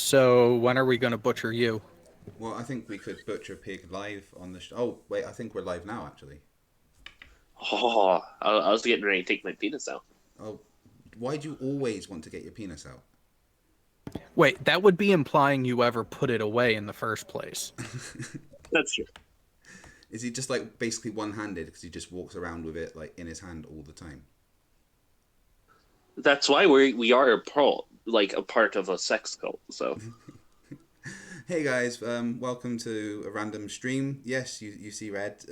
So when are we going to butcher you? Well, I think we could butcher pig live on the. Oh wait, I think we're live now actually. Oh, I was getting ready to take my penis out. Oh, why do you always want to get your penis out? Wait, that would be implying you ever put it away in the first place. That's true. Is he just like basically one-handed because he just walks around with it like in his hand all the time? That's why we are a part of a sex cult. So Hey guys, welcome to a random stream. Yes, you see red.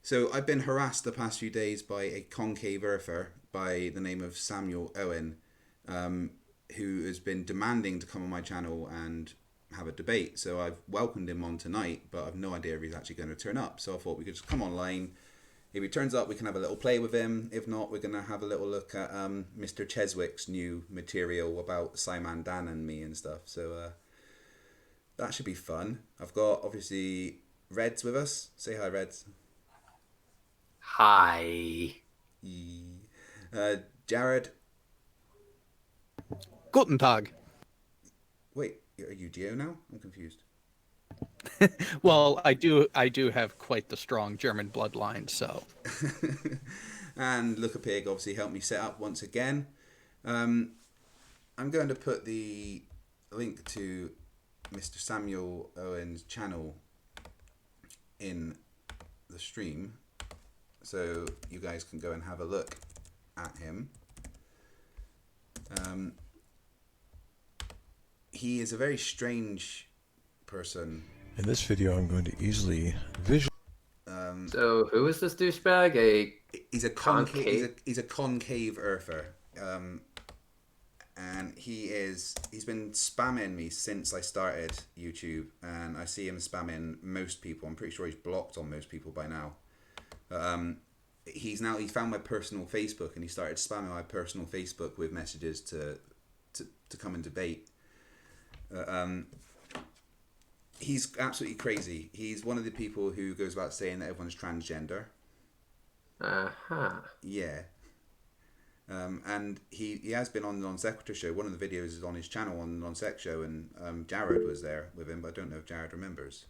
So I've been harassed the past few days by a Concave Earther by the name of Samuel Owen, who has been demanding to come on my channel and have a debate. So I've welcomed him on tonight, but I've no idea if he's actually going to turn up. So I thought we could just come online. If he turns up, we can have a little play with him. If not, we're going to have a little look at Mr. Cheswick's new material about Simon Dan and me and stuff. So that should be fun. I've got, obviously, Reds with us. Say hi, Reds. Hi. Jared. Guten Tag. Wait, are you Dio now? I'm confused. Well, I do have quite the strong German bloodline, so. And Lookapig obviously helped me set up once again. I'm going to put the link to Mr. Samuel Owen's channel in the stream, so you guys can go and have a look at him. He is a very strange person. In this video, I'm going to easily visualize. So who is this douchebag? He's a concave. He's a concave earther, and he's been spamming me since I started YouTube, and I see him spamming most people. I'm pretty sure he's blocked on most people by now. He found my personal Facebook, and he started spamming my personal Facebook with messages to come and debate. He's absolutely crazy. He's one of the people who goes about saying that everyone's transgender. Yeah. And he has been on the Non Sequitur show. One of the videos is on his channel on the Non Seq show, and Jared was there with him, but I don't know if Jared remembers.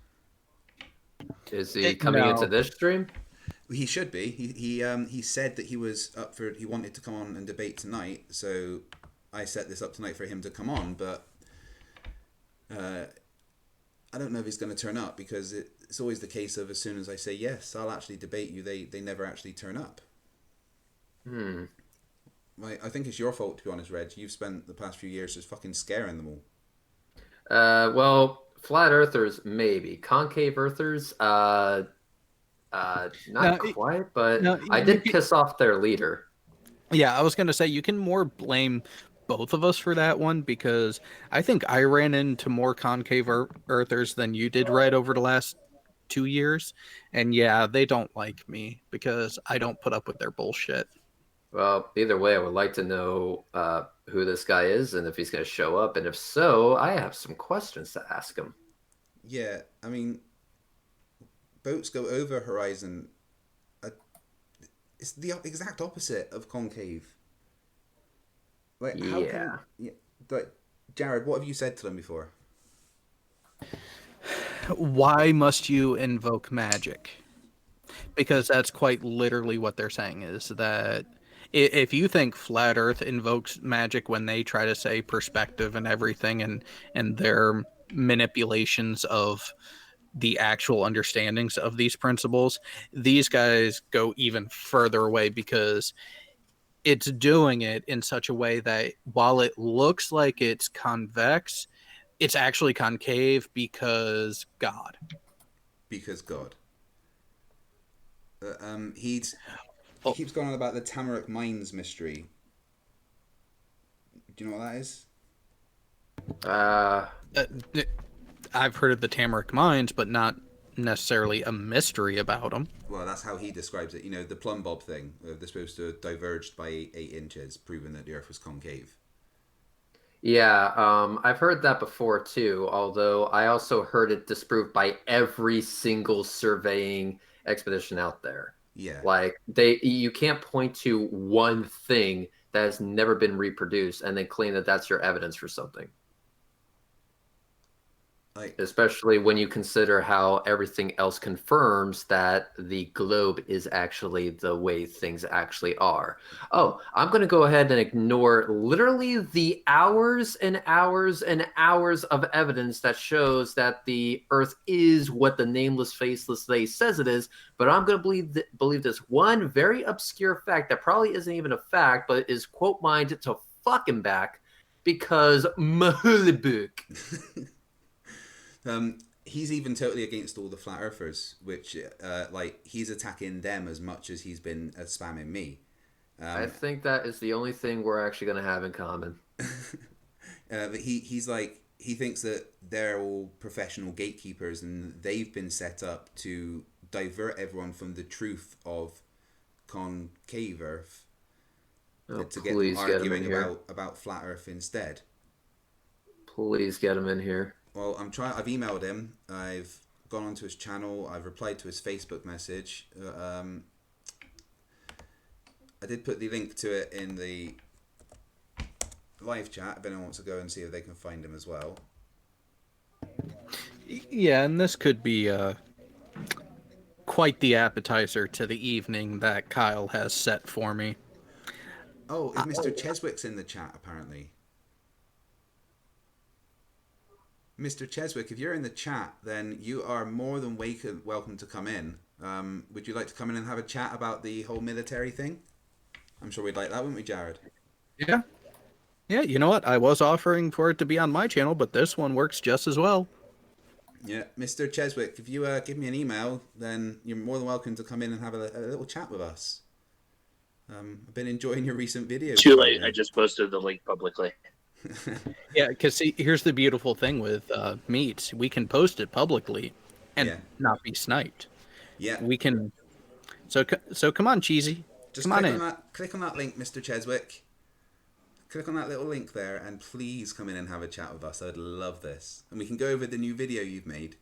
Is he coming into this stream? He should be. He said that he was up for. He wanted to come on and debate tonight, so I set this up tonight for him to come on, but I don't know if he's going to turn up, because it's always the case of, as soon as I say yes, I'll actually debate you, they never actually turn up. I think it's your fault, to be honest, Reg. You've spent the past few years just fucking scaring them all. Well, flat earthers maybe. Concave earthers, not quite, but I did piss off their leader. Yeah, I was going to say, you can more blame both of us for that one, because I think I ran into more concave earthers than you did right over the last 2 years. And yeah, they don't like me because I don't put up with their bullshit. Well, either way, I would like to know who this guy is and if he's going to show up. And if so, I have some questions to ask him. Yeah, I mean, boats go over horizon. It's the exact opposite of concave. Like, how can, like, Jared, what have you said to them before? Why must you invoke magic? Because that's quite literally what they're saying, is that if you think Flat Earth invokes magic when they try to say perspective and everything, and their manipulations of the actual understandings of these principles, these guys go even further away, because it's doing it in such a way that while it looks like it's convex, it's actually concave because God. Because God. He keeps going on about the Tamarack Mines mystery. Do you know what that is? I've heard of the Tamarack Mines, but not necessarily a mystery about them. Well, that's how he describes it. You know, the plumb bob thing. They're supposed to have diverged by 8 inches, proving that the Earth was concave. Yeah, I've heard that before too, although I also heard it disproved by every single surveying expedition out there. Yeah. Like, you can't point to one thing that has never been reproduced and then claim that that's your evidence for something. Like, Especially when you consider how everything else confirms that the globe is actually the way things actually are. Oh, I'm going to go ahead and ignore literally the hours and hours and hours of evidence that shows that the Earth is what the nameless, faceless they says it is, but I'm going to believe this one very obscure fact that probably isn't even a fact, but is quote mined to fucking back because Mahulabuk. He's even totally against all the flat earthers, which like he's attacking them as much as he's been spamming me. I think that is the only thing we're actually going to have in common. But he's like, he thinks that they're all professional gatekeepers and they've been set up to divert everyone from the truth of concave Earth to get them arguing about flat Earth instead. Please get him in here. Well, I've emailed him. I've gone onto his channel. I've replied to his Facebook message. I did put the link to it in the live chat if anyone wants to go and see if they can find him as well. Yeah, and this could be quite the appetizer to the evening that Kyle has set for me. Oh, is Mr. Cheswick's in the chat apparently? Mr. Cheswick, if you're in the chat, then you are more than welcome to come in. Would you like to come in and have a chat about the whole military thing? I'm sure we'd like that, wouldn't we, Jared? Yeah. Yeah, you know what? I was offering for it to be on my channel, but this one works just as well. Yeah, Mr. Cheswick, if you give me an email, then you're more than welcome to come in and have a little chat with us. I've been enjoying your recent videos. Too late. I just posted the link publicly. Yeah, because here's the beautiful thing with meats. We can post it publicly and not be sniped. Yeah. We can... So come on, Cheesy. Just click on that link, Mr. Cheswick. Click on that little link there and please come in and have a chat with us. I'd love this. And we can go over the new video you've made.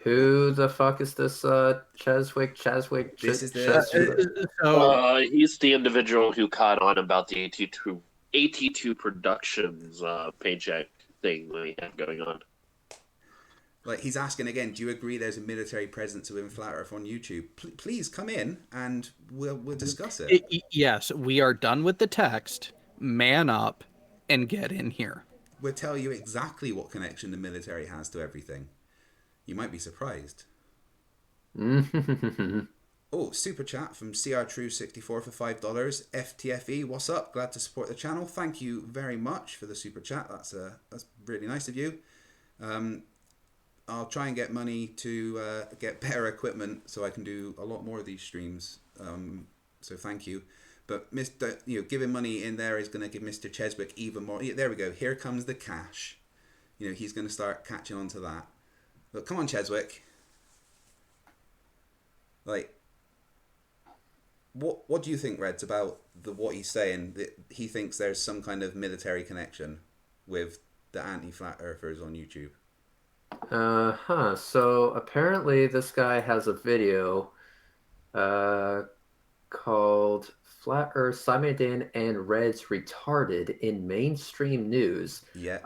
Who the fuck is this Cheswick? This is the... he's the individual who caught on about the AT2 Productions paycheck thing we have going on. Like, he's asking again, do you agree there's a military presence within Flat Earth on YouTube? Please come in and we'll discuss it. Yes, we are done with the text. Man up and get in here. We'll tell you exactly what connection the military has to everything. You might be surprised. Oh, super chat from CR True64 for $5. FTFE, what's up? Glad to support the channel. Thank you very much for the super chat. That's really nice of you. I'll try and get money to get better equipment so I can do a lot more of these streams. So thank you. But giving money in there is going to give Mr. Cheswick even more. Yeah, there we go. Here comes the cash. He's going to start catching on to that. Look, come on, Cheswick. Like, what do you think, Reds, about what he's saying? That he thinks there's some kind of military connection with the anti-flat earthers on YouTube. So apparently this guy has a video called Flat Earth Simultaneous and Reds Retarded in Mainstream News. Yeah.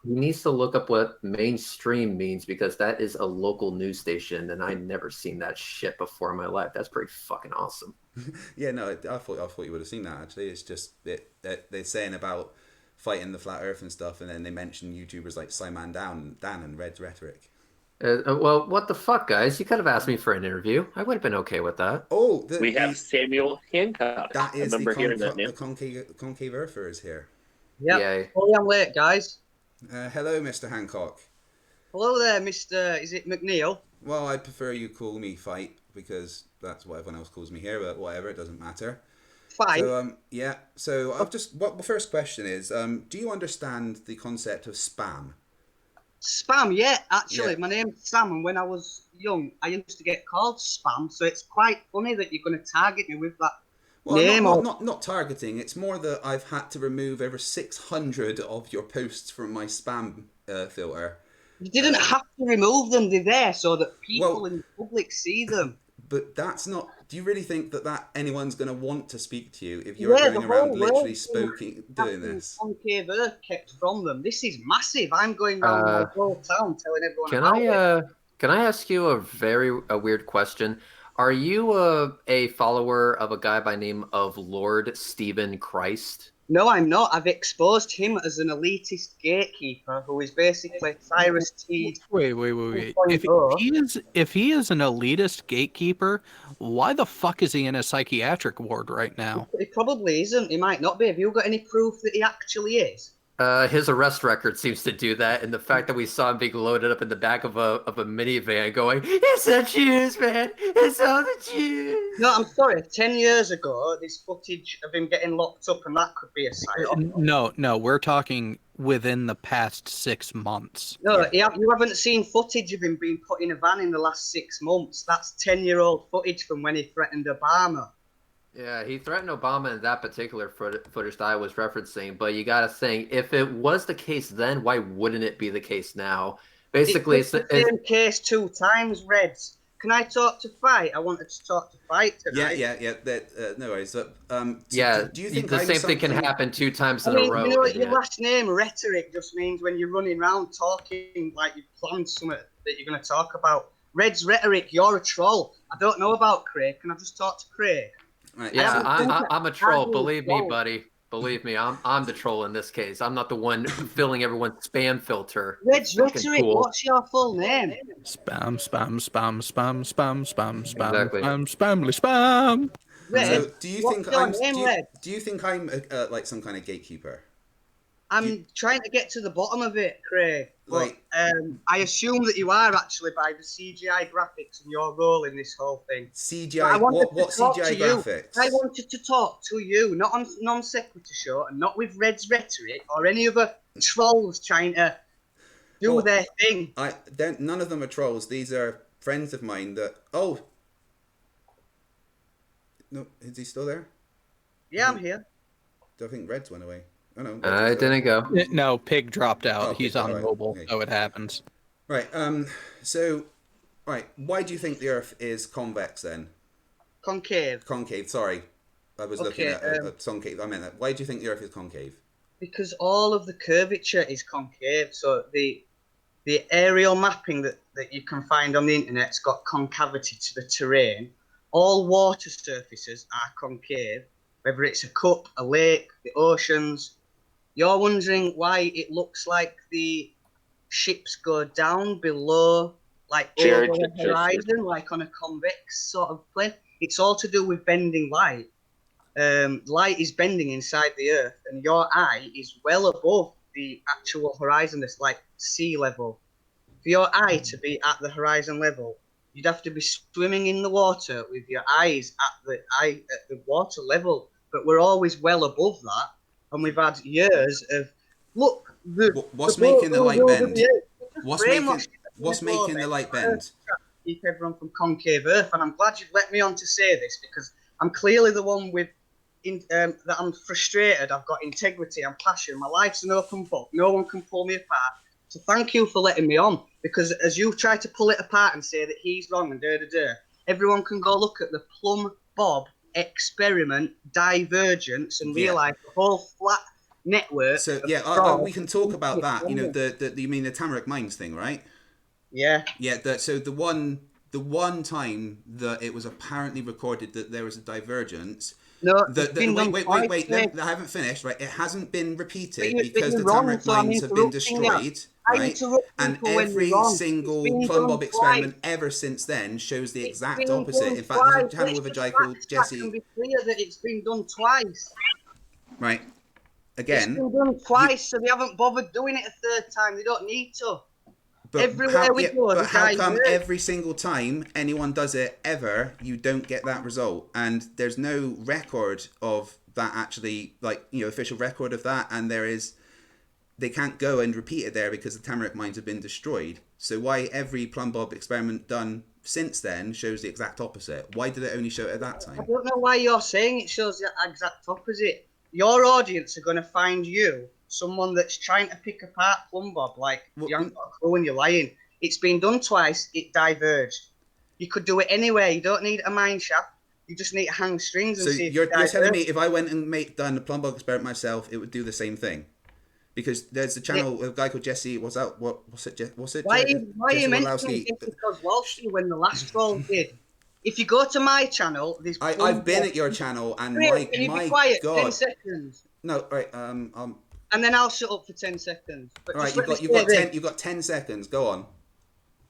He needs to look up what mainstream means because that is a local news station and I never seen that shit before in my life. That's pretty fucking awesome. Yeah, no, I thought you would have seen that actually. It's just that they're saying about fighting the flat earth and stuff, and then they mention YouTubers like Simon Dan and Reds Rhetoric. Well, what the fuck, guys? You could have asked me for an interview. I would have been okay with that. Oh, we have Samuel Hancock. That is the Concave Earther is here. Yep. Yay. Oh, I'm late, guys. Hello, Mr. Hancock. Hello there, Mr. Is it McNeil? Well, I'd prefer you call me Fight because that's what everyone else calls me here, but whatever, it doesn't matter. Fine. So, yeah. So I've just... What the first question is, do you understand the concept of spam? Spam, yeah. Actually, Yeah. my name's Sam, and when I was young, I used to get called Spam, so it's quite funny that you're going to target me with that name. Not targeting. It's more that I've had to remove over 600 of your posts from my spam filter. You didn't have to remove them, they're there so that people in the public see them. but that's not. Do you really think that anyone's going to want to speak to you if you're Yeah, going the around whole literally world doing this? Concave Earth kept from them. This is massive. I'm going around my whole town telling everyone Can about it. can I ask you a weird question? Are you a follower of a guy by name of Lord Stephen Christ? No, I'm not. I've exposed him as an elitist gatekeeper who is basically Cyrus Teed Wait. 2.0. If he is an elitist gatekeeper, why the fuck is he in a psychiatric ward right now? He probably isn't. He might not be. Have you got any proof that he actually is? His arrest record seems to do that, and the fact that we saw him being loaded up in the back of a minivan, going, "It's the Jews, man! It's all the Jews!" No, I'm sorry. 10 years ago, this footage of him getting locked up, and that could be a psyop. No, we're talking within the past 6 months. No, you haven't seen footage of him being put in a van in the last 6 months. That's 10-year-old footage from when he threatened Obama. Yeah, he threatened Obama in that particular footage that I was referencing, but you gotta think, if it was the case then, why wouldn't it be the case now? Basically, It's the same case 2 times, Reds. Can I talk to Fight? I wanted to talk to Fight tonight. Yeah. No worries. But, do you think the I'm same thing can something- happen 2 times I in a mean, row? you know, idiot. your last name, Rhetoric, just means when you're running around talking like you've planned something that you're going to talk about. Reds Rhetoric, you're a troll. I don't know about Craig. Can I just talk to Craig? Right, Yeah, so- I'm a troll. Believe me, buddy. Believe me, I'm the troll in this case. I'm not the one filling everyone's spam filter. Reds Fucking Rhetoric, cool. what's your full name? Spam. Exactly. Spamly. Red, So do you what's think your I'm? name, Red? Do you think I'm like some kind of gatekeeper? I'm trying to get to the bottom of it, Craig. But Like- I assume that you are actually by the CGI graphics and your role in this whole thing. CGI? I wanted What to talk CGI to you. graphics? I wanted to talk to you, not on Non Sequitur Show, and not with Red's Rhetoric or any other trolls trying to do their thing. None of them are trolls. These are friends of mine that. Oh. No, is he still there? Yeah, I'm here. I think Reds went away. Oh no. I didn't go. No, Pig dropped out. Oh, He's Pig, on alright, mobile, okay. so it happens. Right. So, right. Why do you think the Earth is convex then? Concave. Concave. Sorry, I was looking Okay, at a concave. I meant that. Why do you think the Earth is concave? Because all of the curvature is concave, so the aerial mapping that you can find on the internet's got concavity to the terrain. All water surfaces are concave, whether it's a cup, a lake, the oceans. You're wondering why it looks like the ships go down below, like Jared, over the just- horizon, like on a convex sort of plane. It's all to do with bending light. Light is bending inside the Earth, and your eye is well above the actual horizon. That's like sea level. For your eye to be at the horizon level, you'd have to be swimming in the water with your eyes at the water level. But we're always well above that, and we've had years of look. What's making the light bend? What's brainwashed making the light bend? Keep everyone from Concave Earth, and I'm glad you've let me on to say this because I'm clearly the one that I'm frustrated. I've got integrity and passion. My life's an open book. No one can pull me apart. So thank you for letting me on, because as you try to pull it apart and say that he's wrong and everyone can go look at the Plum Bob experiment divergence and realise the whole flat network. So we can talk about that. You know, you mean the Tamarick Mines thing, right? Yeah. Yeah. So the one time that it was apparently recorded that there was a divergence. No, wait. I haven't finished. Right, it hasn't been repeated because the Tamarick Mines have been destroyed. Right, and every single Plum Bob experiment ever since then shows the exact opposite. In fact, there's a channel with a guy called Jesse. It can be clear that it's been done twice. Right. Again, it's been done twice, so they haven't bothered doing it a third time. They don't need to. But how come every single time anyone does it ever, you don't get that result? And there's no record of that actually, like, you know, official record of that. And they can't go and repeat it there because the Tamarick Mines have been destroyed. So why every Plum Bob experiment done since then shows the exact opposite? Why did it only show it at that time? I don't know why you're saying it shows the exact opposite. Your audience are going to find you someone that's trying to pick apart Plum Bob, like you haven't got a clue and you're lying. It's been done twice, it diverged. You could do it anywhere. You don't need a mine shaft. You just need to hang strings and So see if you're it telling me diverts. if I went and done a plumb bob experiment myself, it would do the same thing? Because there's a channel with a guy called Jesse. What's it? Why are you Jesse mentioning Wolowski. Jesse Kozlowski when the last troll did? If you go to my channel, there's I've been at your channel, and Can you be my quiet? 10 God. seconds. No, right. And then I'll shut up for 10 seconds. But All right. just let me say this. You've got 10 seconds. Go on.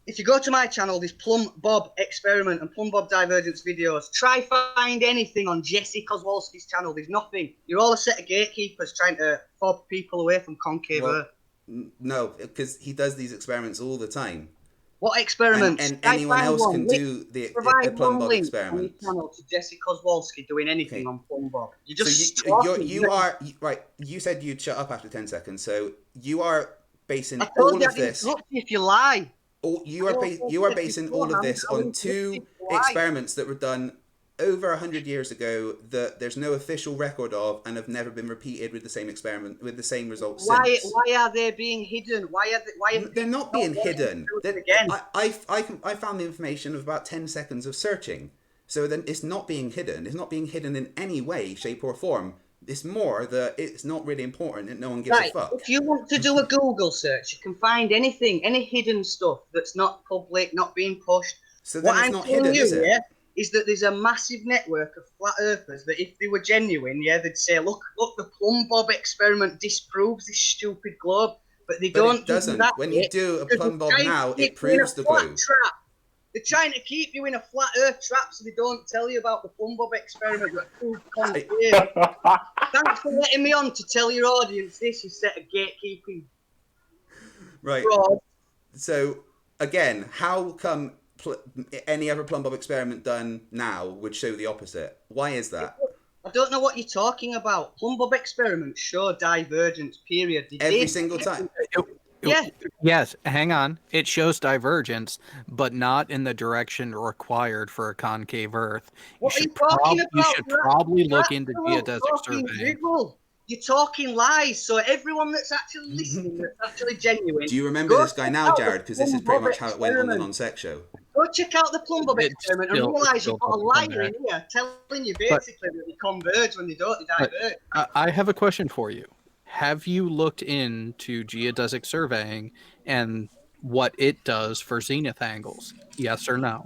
If you go to my channel, there's Plumb Bob experiment and Plumb Bob divergence videos. Try find anything on Jesse Kozlowski's channel. There's nothing. You're all a set of gatekeepers trying to fob people away from Concave Earth. No, because he does these experiments all the time. What experiments? And anyone else can do the Plumb Bob experiment. On your channel to Jesse Kozlowski doing anything on Plumb Bob. You're just so you are right. You said you'd shut up after 10 seconds. So you are basing all of this. If you lie. You are basing all of this on two experiments that were done over 100 years ago that there's no official record of and have never been repeated with the same experiment with the same results. Why are they being hidden? They're not being hidden. I found the information of about 10 seconds of searching. So then it's not being hidden. It's not being hidden in any way, shape or form. It's more that it's not really important and no one gives a fuck. If you want to do a Google search, you can find anything, any hidden stuff that's not public, not being pushed. So then it's not hidden, is it? Is that there's a massive network of flat earthers that if they were genuine, they'd say, look, the Plumb Bob experiment disproves this stupid globe. But they don't. It doesn't. When you do a Plumb Bob now, it proves the globe. They're trying to keep you in a flat earth trap so they don't tell you about the Plumb Bob experiment that proved concave. Thanks for letting me on to tell your audience this, you set of gatekeeping. Right. Fraud. So, again, how come any other Plumb Bob experiment done now would show the opposite? Why is that? I don't know what you're talking about. Plumb Bob experiments show divergence, period. Every single time. Yeah. Yes, hang on. It shows divergence, but not in the direction required for a concave Earth. What are you talking about? You should probably look into geodesic surveying. You're talking lies. So everyone that's actually listening, that's actually genuine. Do you remember this guy now, Jared? Because this is pretty much how it went on the non-sec show. Go check out the Plumb Bob experiment and realise you've got a liar in here telling you basically that they converge when they don't, they diverge. I have a question for you. Have you looked into geodesic surveying and what it does for zenith angles? Yes or no?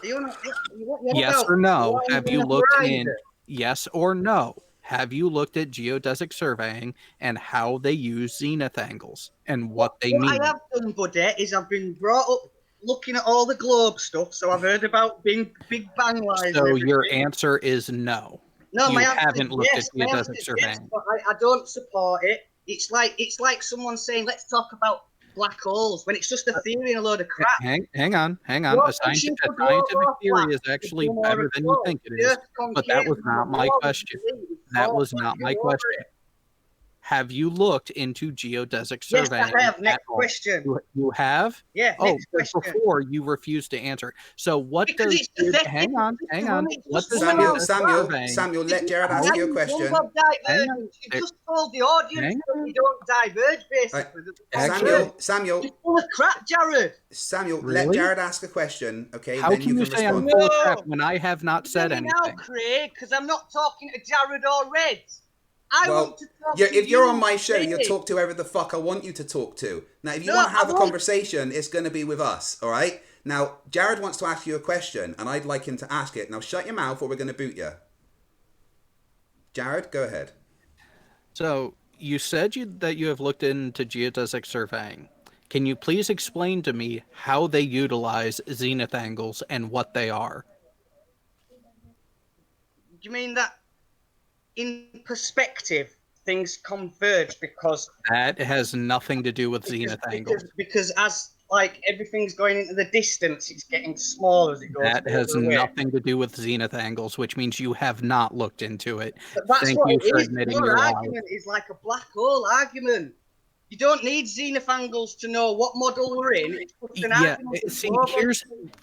Yes or no? Have you looked in? Yes or no? Have you looked at geodesic surveying and how they use zenith angles and what they mean? What I have done, buddy, is I've been brought up looking at all the globe stuff, so I've heard about Big Bang lines. So your answer is no. No, you my answer haven't is looked yes. at geodesic surveying. Yes, but I don't support it. It's like someone saying, let's talk about black holes when it's just a theory and a load of crap. Hang on. A scientific theory is actually better than you think it is. But that was not my question. That was not my question. Have you looked into geodesic surveying? Yes, I have. Next question. You have? Yeah. Oh, but before you refused to answer. So what does? Hang on. What does Samuel, let Jared ask you a question. You just told the audience that you don't diverge, basically. Samuel. You're full of crap, Jared. Samuel, let Jared ask a question. Okay. How then can you say I'm full of crap when I have not said anything? Now, Craig, because I'm not talking to Jared or Reds. If you're on my show, you'll talk to whoever the fuck I want you to talk to. Now, if you want to have a conversation, it's going to be with us, all right? Now, Jared wants to ask you a question, and I'd like him to ask it. Now, shut your mouth or we're going to boot you. Jared, go ahead. So, you said that you have looked into geodesic surveying. Can you please explain to me how they utilize zenith angles and what they are? You mean that in perspective, things converge because... That has nothing to do with zenith angles. Because as, everything's going into the distance, it's getting smaller as it goes. That has nothing to do with zenith angles, which means you have not looked into it. But that's Thank what you it for is. admitting Your your argument is like a black hole argument. You don't need zenith angles to know what model we're in. It's just an argument. See,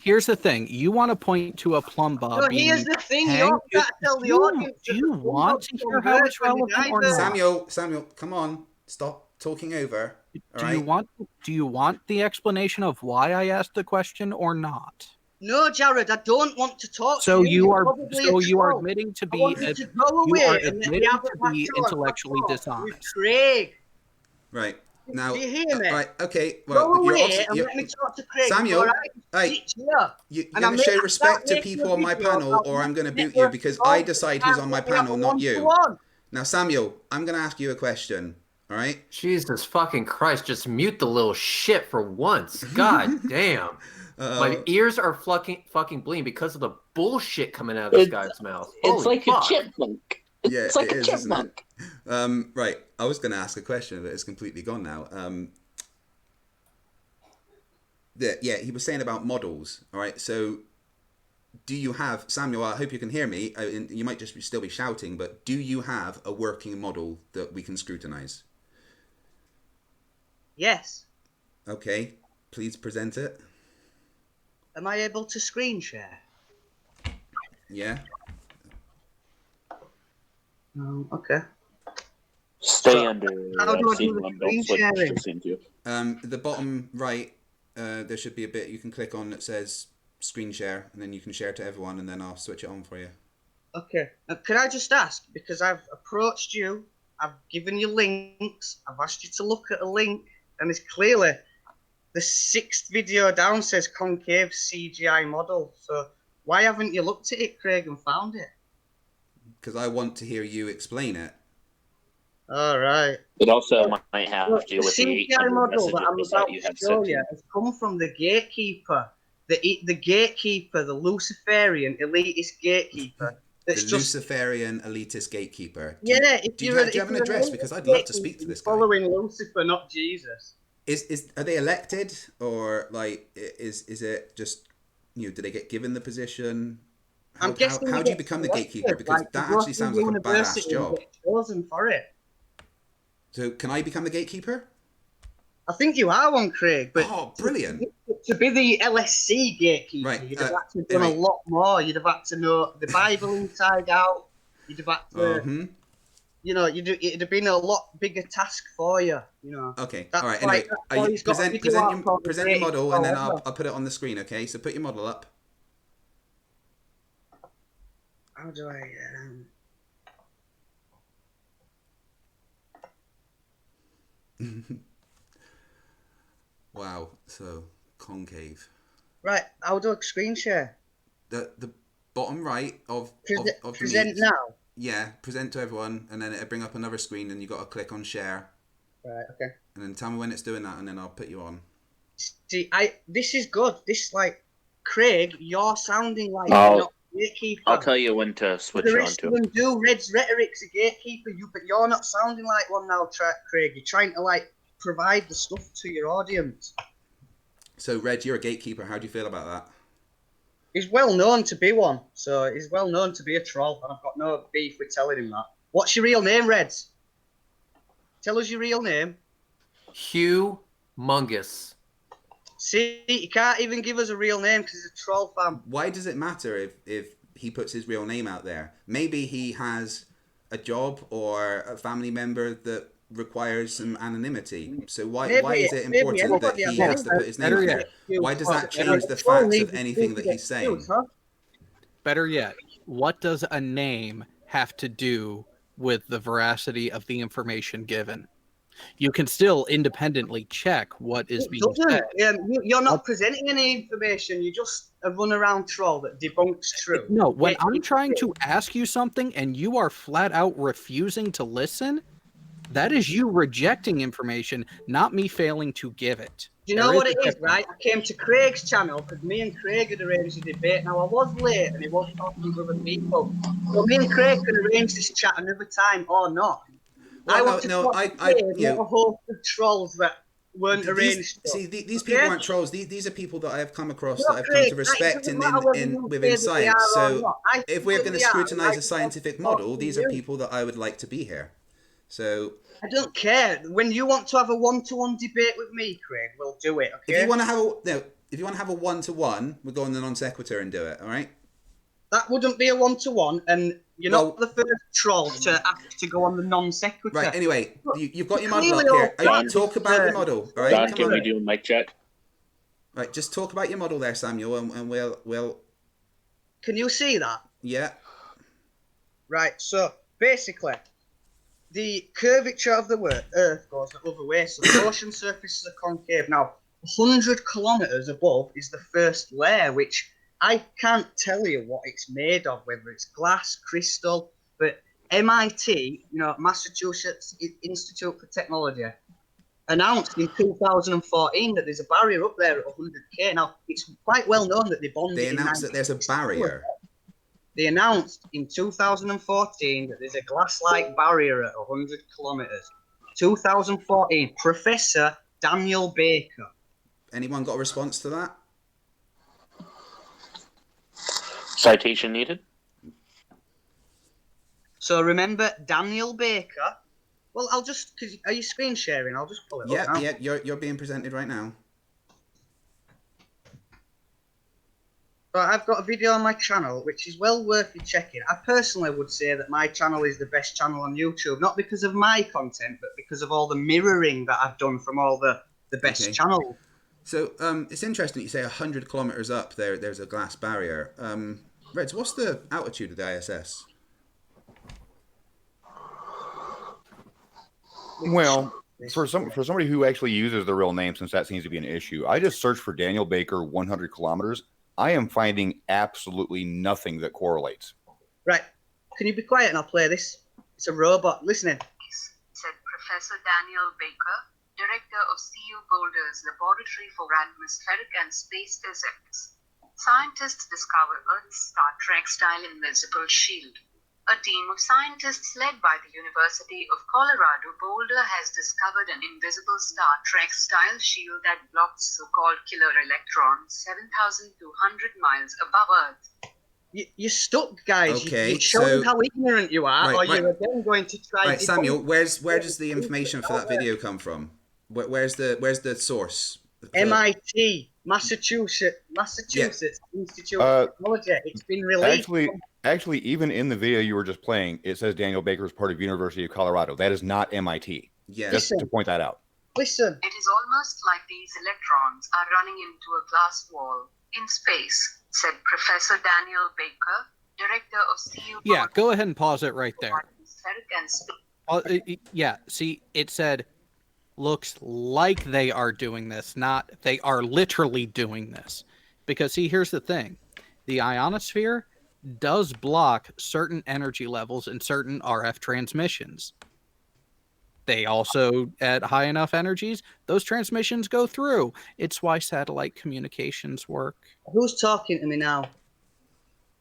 here's the thing. You want to point to a Plumb Bob. No, here's the thing. You got to tell the audience. Do you want to hear how it's relevant or not? Samuel, come on. Stop talking over. All right. Do you want the explanation of why I asked the question or not? No, Jared, I don't want to talk So to you. you are Probably a troll. admitting to I be want you to go you are away and let me admitting have to my be talk intellectually with dishonest. Craig. Right. Now, Do you hear me? right, okay. Well, Go you're away obviously, and let me talk to Craig. Samuel, All right? hey, Sit here. you're And going to show respect to people on my panel, or I'm going to boot you because I decide who's on my panel, not you. Now, Samuel, I'm going to ask you a question. All right? Jesus fucking Christ, just mute the little shit for once. God damn. My ears are fucking bleeding because of the bullshit coming out of this guy's mouth. It's Holy like fuck. a chipmunk. It's like a chipmunk. Right. I was going to ask a question, but it's completely gone now. Yeah, he was saying about models. All right. So, do you have, Samuel? I hope you can hear me. You might just still be shouting, but do you have a working model that we can scrutinize? Yes. Okay. Please present it. Am I able to screen share? Yeah. Okay. Stay under how do I do scene the one. Don't screen switch sharing? to scene two. The bottom right, there should be a bit you can click on that says screen share, and then you can share to everyone, and then I'll switch it on for you. Okay. Can I just ask, because I've approached you, I've given you links, I've asked you to look at a link, and it's clearly the 6th video down says concave CGI model. So why haven't you looked at it, Craig, and found it? Because I want to hear you explain it. All right. It also might have Look, to do with the CGI 800 model that I'm messages about that you to have show sent you in. has come from the gatekeeper, the gatekeeper, the Luciferian elitist gatekeeper. That's The just Luciferian elitist gatekeeper. do you have an address? Because I'd love to speak to this guy. Following Lucifer, not Jesus. Are they elected, or like is it just, do they get given the position? How do you become the gatekeeper? Because that actually sounds like a badass job. Get chosen for it. So can I become the gatekeeper? I think you are one, Craig. But Oh, brilliant! To be the LSC gatekeeper, Right, you'd have actually done a lot more. You'd have had to know the Bible inside out. You'd have had to, it'd have been a lot bigger task for you. Okay, That's all right. why, Anyway, present your model, and then I'll forever. put it on the screen. Okay, so put your model up. How do I? Wow. So concave. Right. How do I screen share? The bottom right of the present meet. now. Yeah, present to everyone, and then it'll bring up another screen, and you got to click on share. Right. Okay. And then tell me when it's doing that, and then I'll put you on. See, this is good. This Craig, you're sounding like you're not a gatekeeper. I'll tell you when to switch the on rest to of them do. Reds Rhetoric's a gatekeeper, but you're not sounding like one now, Craig. You're trying to provide the stuff to your audience. So, Red, you're a gatekeeper. How do you feel about that? He's well known to be one, so he's well known to be a troll, and I've got no beef with telling him that. What's your real name, Reds? Tell us your real name. Humongous. See, he can't even give us a real name because he's a troll fan. Why does it matter if he puts his real name out there? Maybe he has a job or a family member that requires some anonymity. So why is it important that he has to put his name out there? Why does that change the facts of anything that he's saying? Better yet, what does a name have to do with the veracity of the information given? You can still independently check what is being said. You're not presenting any information. You're just a runaround troll that debunks truth. No, when I'm trying to ask you something and you are flat out refusing to listen, that is you rejecting information, not me failing to give it. Do you know what it is, right? I came to Craig's channel because me and Craig had arranged a debate. Now, I was late and he was talking to other people. So me and Craig can arrange this chat another time or not. Well, I want to talk to Craig, not a host of trolls that weren't arranged. See, these people aren't trolls. These are people that I have come across, that I've come to respect within science. So if we're going to scrutinize a scientific model, these are people that I would like to be here. So I don't care. When you want to have a one-to-one debate with me, Craig, we'll do it. Okay. If you want to have a one-to-one, we'll go on the non sequitur and do it. All right. That wouldn't be a one-to-one, and You're not the first troll to go on the non sequitur. Right. Anyway, you've got your model Clearly up here. all Talk about your model. All right. Don, Come can on. we do a mic check? Right. Just talk about your model there, Samuel, and we'll. Can you see that? Yeah. Right. So basically, the curvature of the Earth goes the other way. So the ocean surfaces are concave. Now, 100 kilometers above is the first layer, which I can't tell you what it's made of, whether it's glass, crystal, but MIT, Massachusetts Institute for Technology, announced in 2014 that there's a barrier up there at 100K. Now, it's quite well known that they bonded. They announced that there's a barrier. They announced in 2014 that there's a glass-like barrier at 100 kilometers. 2014, Professor Daniel Baker. Anyone got a response to that? Citation needed. So remember Daniel Baker. Well, are you screen sharing? I'll just pull it up now. Yeah, you're being presented right now. But I've got a video on my channel, which is well worth you checking. I personally would say that my channel is the best channel on YouTube, not because of my content, but because of all the mirroring that I've done from all the best channels. So it's interesting that you say 100 kilometers up there's a glass barrier. Reds, what's the altitude of the ISS? Well, for somebody who actually uses the real name, since that seems to be an issue, I just searched for Daniel Baker 100 kilometers. I am finding absolutely nothing that correlates. Right. Can you be quiet and I'll play this? It's a robot. Listening. Said Professor Daniel Baker, Director of CU Boulder's Laboratory for Atmospheric and Space Physics. Scientists discover Earth's Star Trek-style invisible shield. A team of scientists led by the University of Colorado Boulder has discovered an invisible Star Trek-style shield that blocks so-called killer electrons 7,200 miles above Earth. You're stuck, guys. Okay, you're showing how ignorant you are, right, you're again going to try. Right, Samuel, where does the information for that video come from? Where's the source? MIT, Massachusetts Institute of Technology. It's been released. Actually, even in the video you were just playing, it says Daniel Baker is part of University of Colorado. That is not MIT. Yes. Just to point that out. Listen. It is almost like these electrons are running into a glass wall in space, said Professor Daniel Baker, Director of CU. Yeah, go ahead and pause it right there. Yeah, see, it said, looks like they are doing this, not they are literally doing this. Because, see, here's the thing. The ionosphere does block certain energy levels in certain RF transmissions. They also, at high enough energies, those transmissions go through. It's why satellite communications work. Who's talking to me now?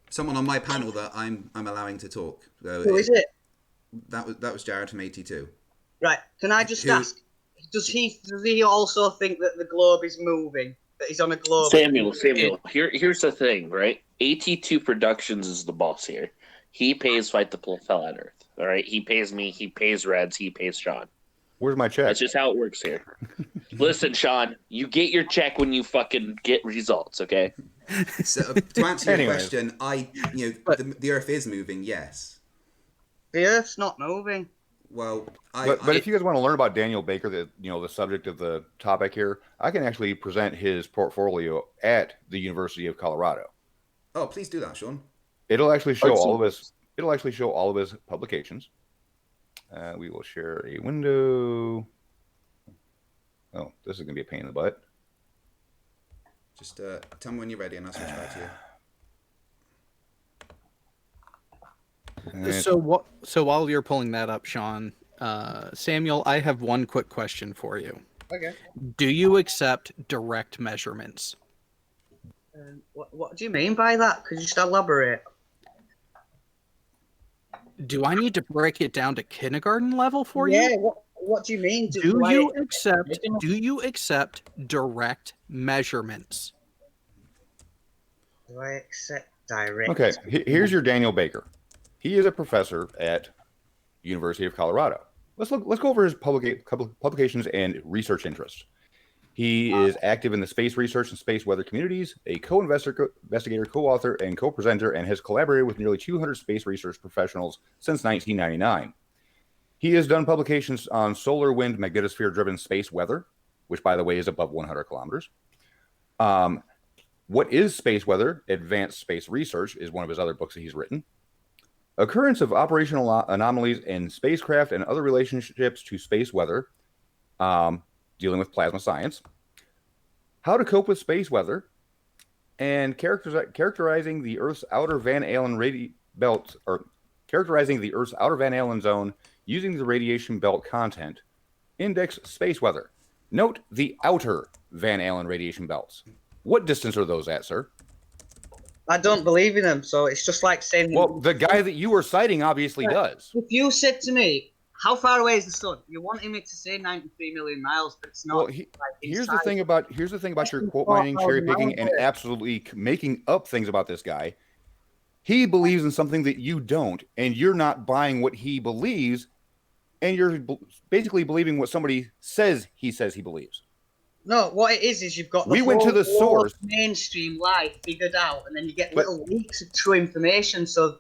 Someone on my panel that I'm allowing to talk. So Who is it? That was Jared from 82. Right. Can I just ask? Does he also think that the globe is moving? That he's on a globe? Samuel. Here's the thing, right? 82 Productions is the boss here. He pays Fight the Flat Earth. All right, he pays me. He pays Reds. He pays Shawn. Where's my check? That's just how it works here. Listen, Shawn, you get your check when you fucking get results. Okay. So to answer your question, the Earth is moving. Yes. The Earth's not moving. Well, but if you guys want to learn about Daniel Baker, the subject of the topic here, I can actually present his portfolio at the University of Colorado. Oh, please do that, Shawn. It'll actually show all of his. It'll actually show all of his publications. We will share a window. Oh, this is gonna be a pain in the butt. Just tell me when you're ready, and I'll switch back to you. So while you're pulling that up, Shawn, Samuel, I have one quick question for you. Okay. Do you accept direct measurements? What do you mean by that? Could you just elaborate? Do I need to break it down to kindergarten level for you? Yeah. What do you mean? Do you accept direct measurements? Do I accept direct? Okay. Here's your Daniel Baker. He is a professor at University of Colorado. Let's go over his publications and research interests. He is active in the space research and space weather communities, a co-investigator, co-author, and co-presenter, and has collaborated with nearly 200 space research professionals since 1999. He has done publications on solar, wind, magnetosphere-driven space weather, which, by the way, is above 100 kilometers. What is Space Weather? Advanced Space Research is one of his other books that he's written. Occurrence of operational anomalies in spacecraft and other relationships to space weather, dealing with plasma science. How to cope with space weather, and characterizing the Earth's outer Van Allen belt, or characterizing the Earth's outer Van Allen zone using the radiation belt content. Index space weather. Note the outer Van Allen radiation belts. What distance are those at, sir? I don't believe in them, so it's just like saying... Well, the guy that you were citing obviously does. If you said to me, how far away is the sun? You're wanting me to say 93 million miles, but it's not. Well, here's the thing about your quote mining, cherry picking, and absolutely making up things about this guy. He believes in something that you don't, and you're not buying what he believes, and you're basically believing what somebody says he believes. No, what it is you've got we went to the source, mainstream life figured out, and then you get little leaks of true information. So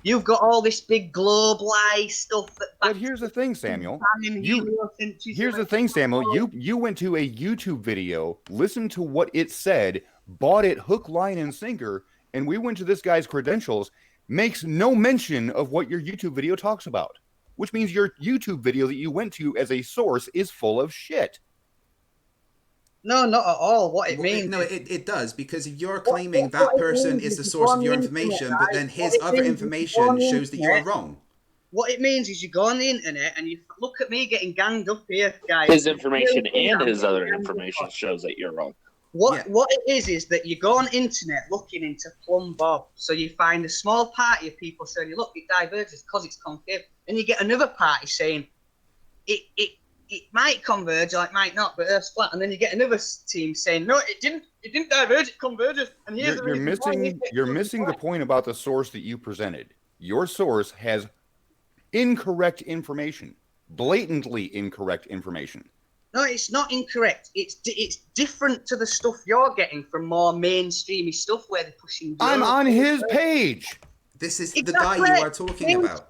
you've got all this big globe lie stuff. But here's the thing, Samuel. Here's the thing, Samuel. You went to a YouTube video, listened to what it said, bought it hook, line, and sinker, and we went to this guy's credentials. Makes no mention of what your YouTube video talks about, which means your YouTube video that you went to as a source is full of shit. No, not at all. What it means... No, it does, because if you're claiming that person is the source of your information, but then his other information shows that you're wrong. What it means is you go on the internet and you look at me getting ganged up here, guys. His information and his other information shows that you're wrong. What it is that you go on internet looking into plumb bob. So you find a small party of people saying, look, it diverges because it's concave. And you get another party saying, it might converge, or it might not, but Earth's flat. And then you get another team saying, no, it didn't diverge, it converges. And you're missing the point about the source that you presented. Your source has incorrect information, blatantly incorrect information. No, it's not incorrect. It's different to the stuff you're getting from more mainstreamy stuff where they're pushing. I'm on his page. This is the guy you are talking about.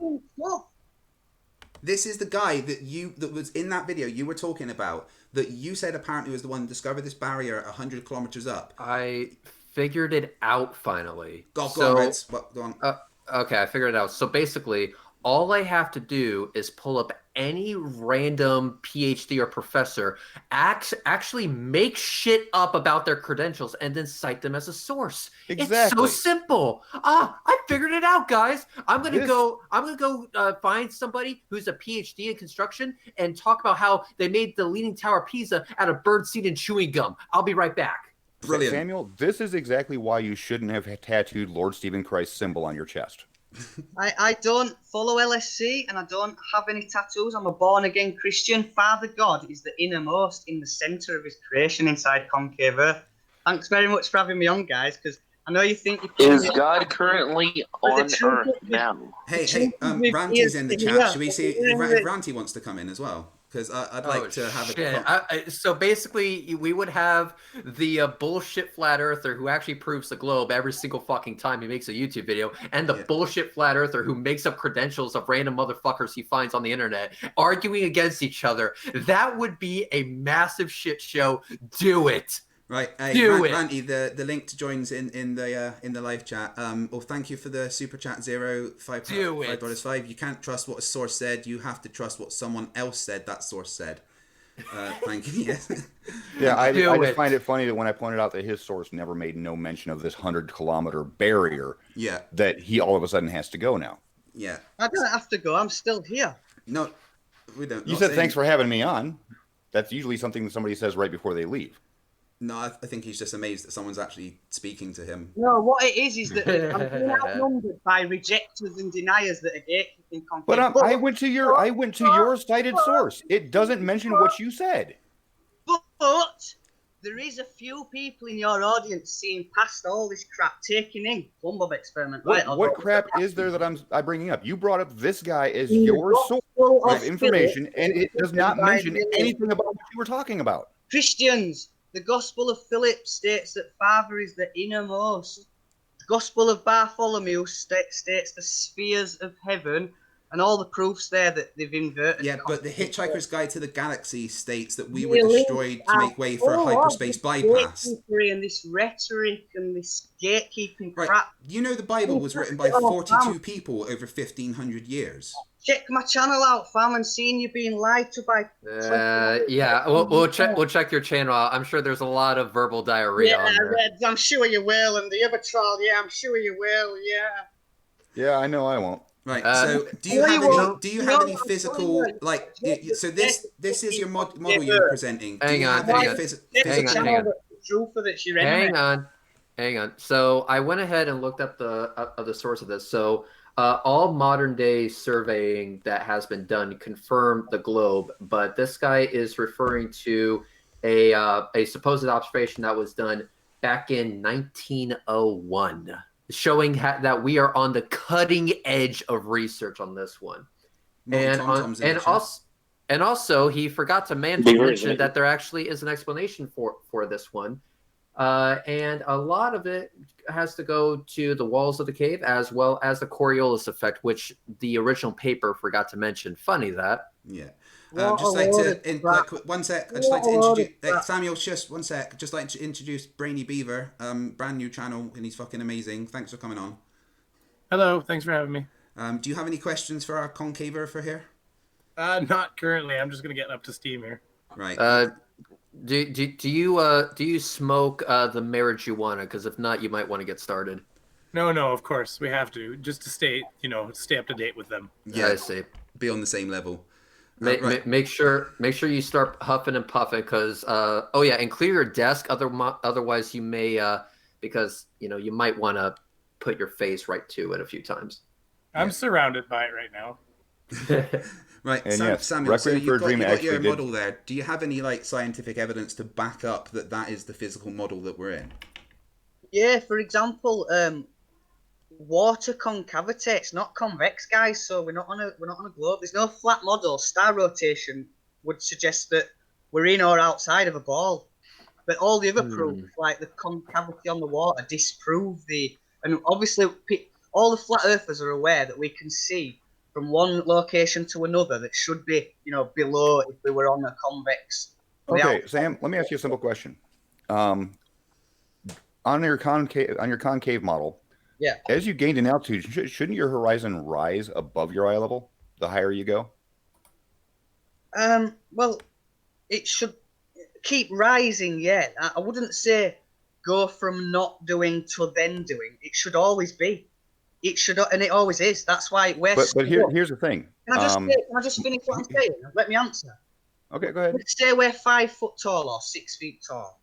This is the guy that was in that video you were talking about, that you said apparently was the one who discovered this barrier 100 kilometers up. I figured it out finally. Go on, Reds. Go on. Okay, I figured it out. So basically, all I have to do is pull up any random PhD or professor, actually make shit up about their credentials, and then cite them as a source. Exactly. It's so simple. I figured it out, guys. I'm gonna go find somebody who's a PhD in construction and talk about how they made the Leaning Tower of Pisa out of birdseed and chewing gum. I'll be right back. Brilliant. Samuel, this is exactly why you shouldn't have tattooed Lord Stephen Christ's symbol on your chest. I don't follow LSC and I don't have any tattoos. I'm a born-again Christian. Father God is the innermost in the center of his creation inside Concave Earth. Thanks very much for having me on, guys, because I know you think... Is God currently on Earth now? Hey, Ranty's in the chat. Should we see if Ranty wants to come in as well? Because I'd like to have so basically, we would have the bullshit flat earther who actually proves the globe every single fucking time he makes a YouTube video, and the bullshit flat earther who makes up credentials of random motherfuckers he finds on the internet arguing against each other. That would be a massive shit show. Do it. Right, Ranty, the link to joins in the live chat. Well, thank you for the super chat $5. You can't trust what a source said. You have to trust what someone else said that source said. Thank you. Yes. Yeah, I just find it funny that when I pointed out that his source never made no mention of this 100-kilometer barrier. Yeah. That he all of a sudden has to go now. Yeah. I don't have to go. I'm still here. No, we don't. You said thanks for having me on. That's usually something that somebody says right before they leave. No, I think he's just amazed that someone's actually speaking to him. No, what it is that I'm being outnumbered by rejectors and deniers that are gatekeeping Concave. But I went to your cited source. It doesn't mention what you said. But there is a few people in your audience seeing past all this crap, taking in plumb bob experiment. What crap is there that I'm bringing up? You brought up this guy as your source of information, and it does not mention anything about what you were talking about. Christians, the Gospel of Philip states that Father is the innermost. The Gospel of Bartholomew states the spheres of heaven, and all the proofs there that they've inverted. Yeah, but the Hitchhiker's Guide to the Galaxy states that we were Your destroyed links to are make way for a full of hyperspace this bypass. gatekeepery and this rhetoric and this gatekeeping Right. crap. You know the Bible was written by 42 people over 1,500 years. Check my channel out, fam, and seeing you being lied to by. Yeah, we'll check your channel out. I'm sure there's a lot of verbal diarrhea on there. Reds, I'm sure you will, and the other troll, yeah, I'm sure you will, yeah. Yeah, I know I won't. Right. So, do you have any physical like? So this is your model you were presenting. Hang on. So I went ahead and looked up the source of this. So all modern day surveying that has been done confirm the globe, but this guy is referring to a supposed observation that was done back in 1901. Showing that we are on the cutting edge of research on this one, and also he forgot to mention that there actually is an explanation for this one, and a lot of it has to go to the walls of the cave as well as the Coriolis effect, which the original paper forgot to mention. Funny that. Yeah. Just like to, one sec. I'd just like to introduce Samuel. Just one sec. Just like to introduce Brainy Beaver. Brand new channel, and he's fucking amazing. Thanks for coming on. Hello. Thanks for having me. Do you have any questions for our Concave Earther here? Not currently. I'm just gonna get up to steam here. Right. Do you smoke the marijuana? Because if not, you might want to get started. No, of course we have to, just to stay up to date with them. Yeah, I see. Be on the same level. Make sure you start huffing and puffing, because and clear your desk. Otherwise, you may because you might want to put your face right to it a few times. I'm surrounded by it right now. Right, and Samuel. So you've got your model there. Do you have any scientific evidence to back up that is the physical model that we're in? Yeah, for example, water concavity. It's not convex, guys. So we're not on a globe. There's no flat model. Star rotation would suggest that we're in or outside of a ball. But all the other proofs, like the concavity on the water, disprove and obviously all the flat earthers are aware that we can see from one location to another that should be, below if we were on a convex. Okay, Sam, let me ask you a simple question. On your concave model, yeah. As you gained in altitude, shouldn't your horizon rise above your eye level the higher you go? Well, it should keep rising. Yeah, I wouldn't say go from not doing to then doing. It should always be. It should, and it always is. That's why we're. But here's the thing. Can I just finish what I'm saying? Let me answer. Okay, go ahead. Let's say we're 5 foot tall or 6 feet tall.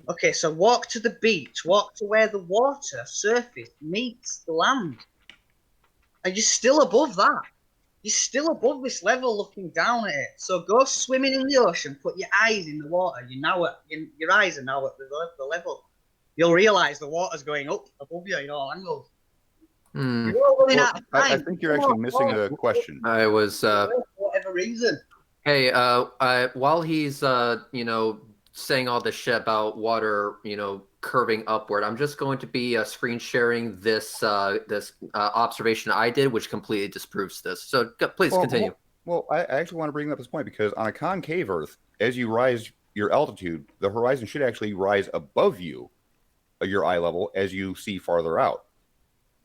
Okay, so walk to the beach, walk to where the water surface meets the land. And you're still above that. You're still above this level looking down at it. So go swimming in the ocean, put your eyes in the water. Your eyes are now at the level. You'll realise the water's going up above you in all angles. I think you're actually missing the question. I was for whatever reason. Hey, while he's saying all this shit about water, curving upward, I'm just going to be screen sharing this observation I did, which completely disproves this. So please continue. Well, I actually want to bring up this point because on a concave Earth, as you rise your altitude, the horizon should actually rise above you, your eye level, as you see farther out.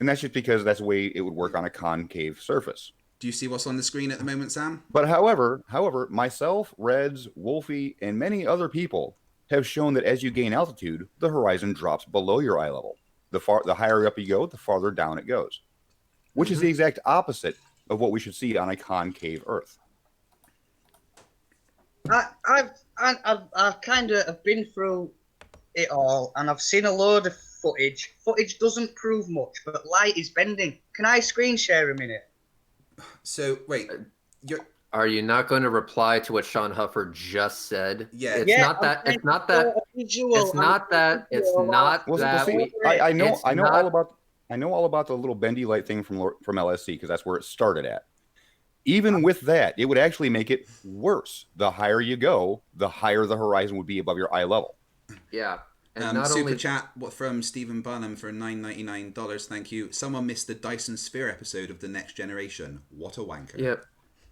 And that's just because that's the way it would work on a concave surface. Do you see what's on the screen at the moment, Sam? But however, myself, Reds, Wolfie, and many other people have shown that as you gain altitude, the horizon drops below your eye level. The higher up you go, the farther down it goes, which is the exact opposite of what we should see on a concave Earth. I've kind of been through it all, and I've seen a load of footage. Footage doesn't prove much, but light is bending. Can I screen share a minute? So wait, are you not going to reply to what Shawn Hufford just said? Yeah, it's not that. I know all about the little bendy light thing from LSC because that's where it started at. Even with that, it would actually make it worse. The higher you go, the higher the horizon would be above your eye level. Yeah. And not Super only chat from Stephen Barnum for $9.99. Thank you. Someone missed the Dyson Sphere episode of The Next Generation. What a wanker. Yep.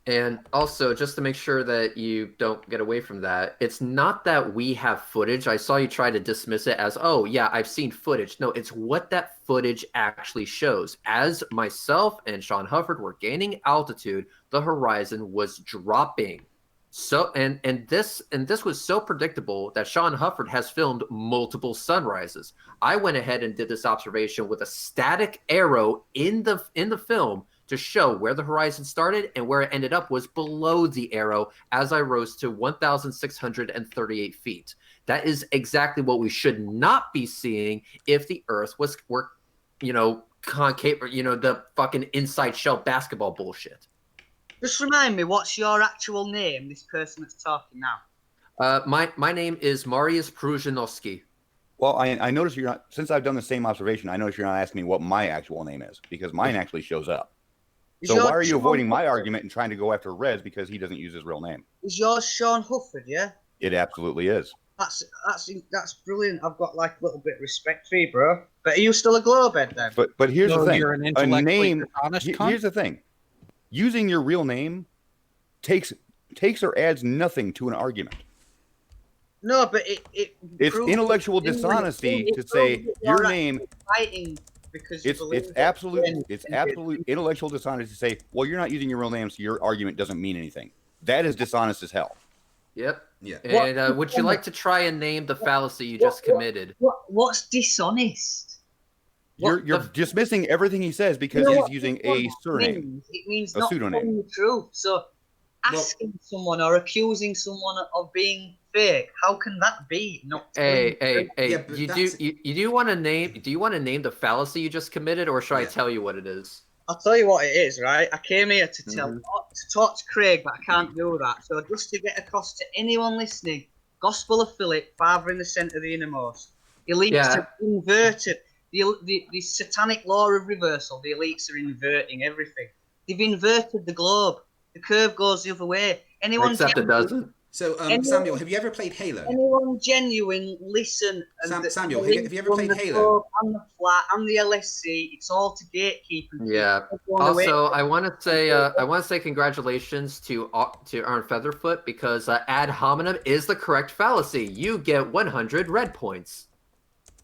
And also, just to make sure that you don't get away from that, it's not that we have footage. I saw you try to dismiss it as, oh, yeah, I've seen footage. No, it's what that footage actually shows. As myself and Shawn Hufford were gaining altitude, the horizon was dropping. So and this was so predictable that Shawn Hufford has filmed multiple sunrises. I went ahead and did this observation with a static arrow in the film to show where the horizon started, and where it ended up was below the arrow as I rose to 1,638 feet. That is exactly what we should not be seeing if the Earth were, concave, the fucking inside shell basketball bullshit. Just remind me, what's your actual name, this person that's talking now? My name is Mariusz Pruzhanowski. Well, I notice you're not, since I've done the same observation, I notice you're not asking me what my actual name is, because mine actually shows up. So why are you avoiding my argument and trying to go after Reds because he doesn't use his real name? Is yours Shawn Hufford, yeah? It absolutely is. That's brilliant. I've got like a little bit of respect for you, bro. But are you still a glowhead then? But here's the thing. You're an A intellectually name. dishonest cunt? Here's the thing. Using your real name takes or adds nothing to an argument. No, but it's intellectual dishonesty to say your name. Fighting because it's absolute intellectual dishonesty to say, well, you're not using your real name, so your argument doesn't mean anything. That is dishonest as hell. Yep. Yeah. And would you like to try and name the fallacy you just committed? What's dishonest? You're dismissing everything he says because he's using a surname. It means a not pseudonym. telling the truth. So asking someone or accusing someone of being fake, how can that be? Hey! Yeah, you do want to name? Do you want to name the fallacy you just committed, or should I tell you what it is? I'll tell you what it is, right? I came here to talk to Craig, but I can't do that. So just to get across to anyone listening, Gospel of Philip, Father in the centre of the innermost. Elites are inverted. The satanic law of reversal, the elites are inverting everything. They've inverted the globe. The curve goes the other way. Except it doesn't. So, Samuel, have you ever played Halo? Anyone genuine, listen. Samuel, have you ever played Halo? I'm the flat, I'm the LSC. It's all to gatekeep. Yeah. Also, I want to say congratulations to Aaron Featherfoot because ad hominem is the correct fallacy. You get 100 red points.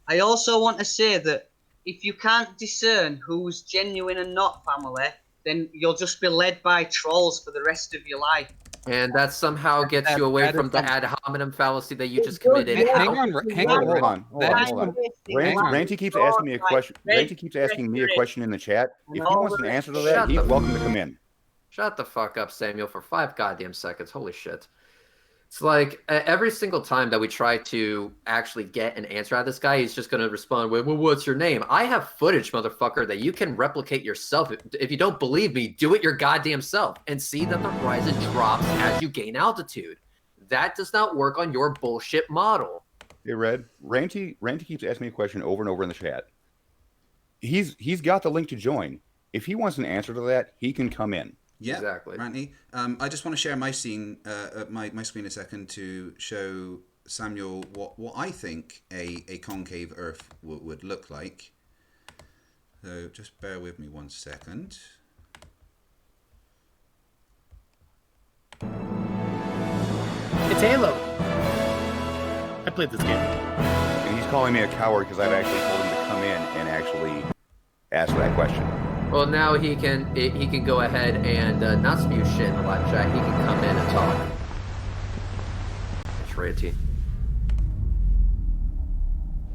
I also want to say that if you can't discern who's genuine and not family, then you'll just be led by trolls for the rest of your life. And that somehow gets you away from the ad hominem fallacy that you just committed. Hang on. Hold on. Ranty keeps asking me a question. Ranty keeps asking me a question in the chat. If he wants an answer to that, he's welcome to come in. Shut the fuck up, Samuel, for 5 goddamn seconds. Holy shit. It's like every single time that we try to actually get an answer out of this guy, he's just going to respond with, well, what's your name? I have footage, motherfucker, that you can replicate yourself. If you don't believe me, do it your goddamn self and see that the horizon drops as you gain altitude. That does not work on your bullshit model. Hey, Red, Ranty keeps asking me a question over and over in the chat. He's got the link to join. If he wants an answer to that, he can come in. Yeah, exactly. Ranty. I just want to share my scene, my screen a second to show Samuel what I think a concave Earth would look like. So just bear with me 1 second. It's Halo. I played this game. And he's calling me a coward because I've actually told him to come in and actually ask that question. Well, now he can go ahead and not spew shit in the live chat. He can come in and talk. It's Ranty.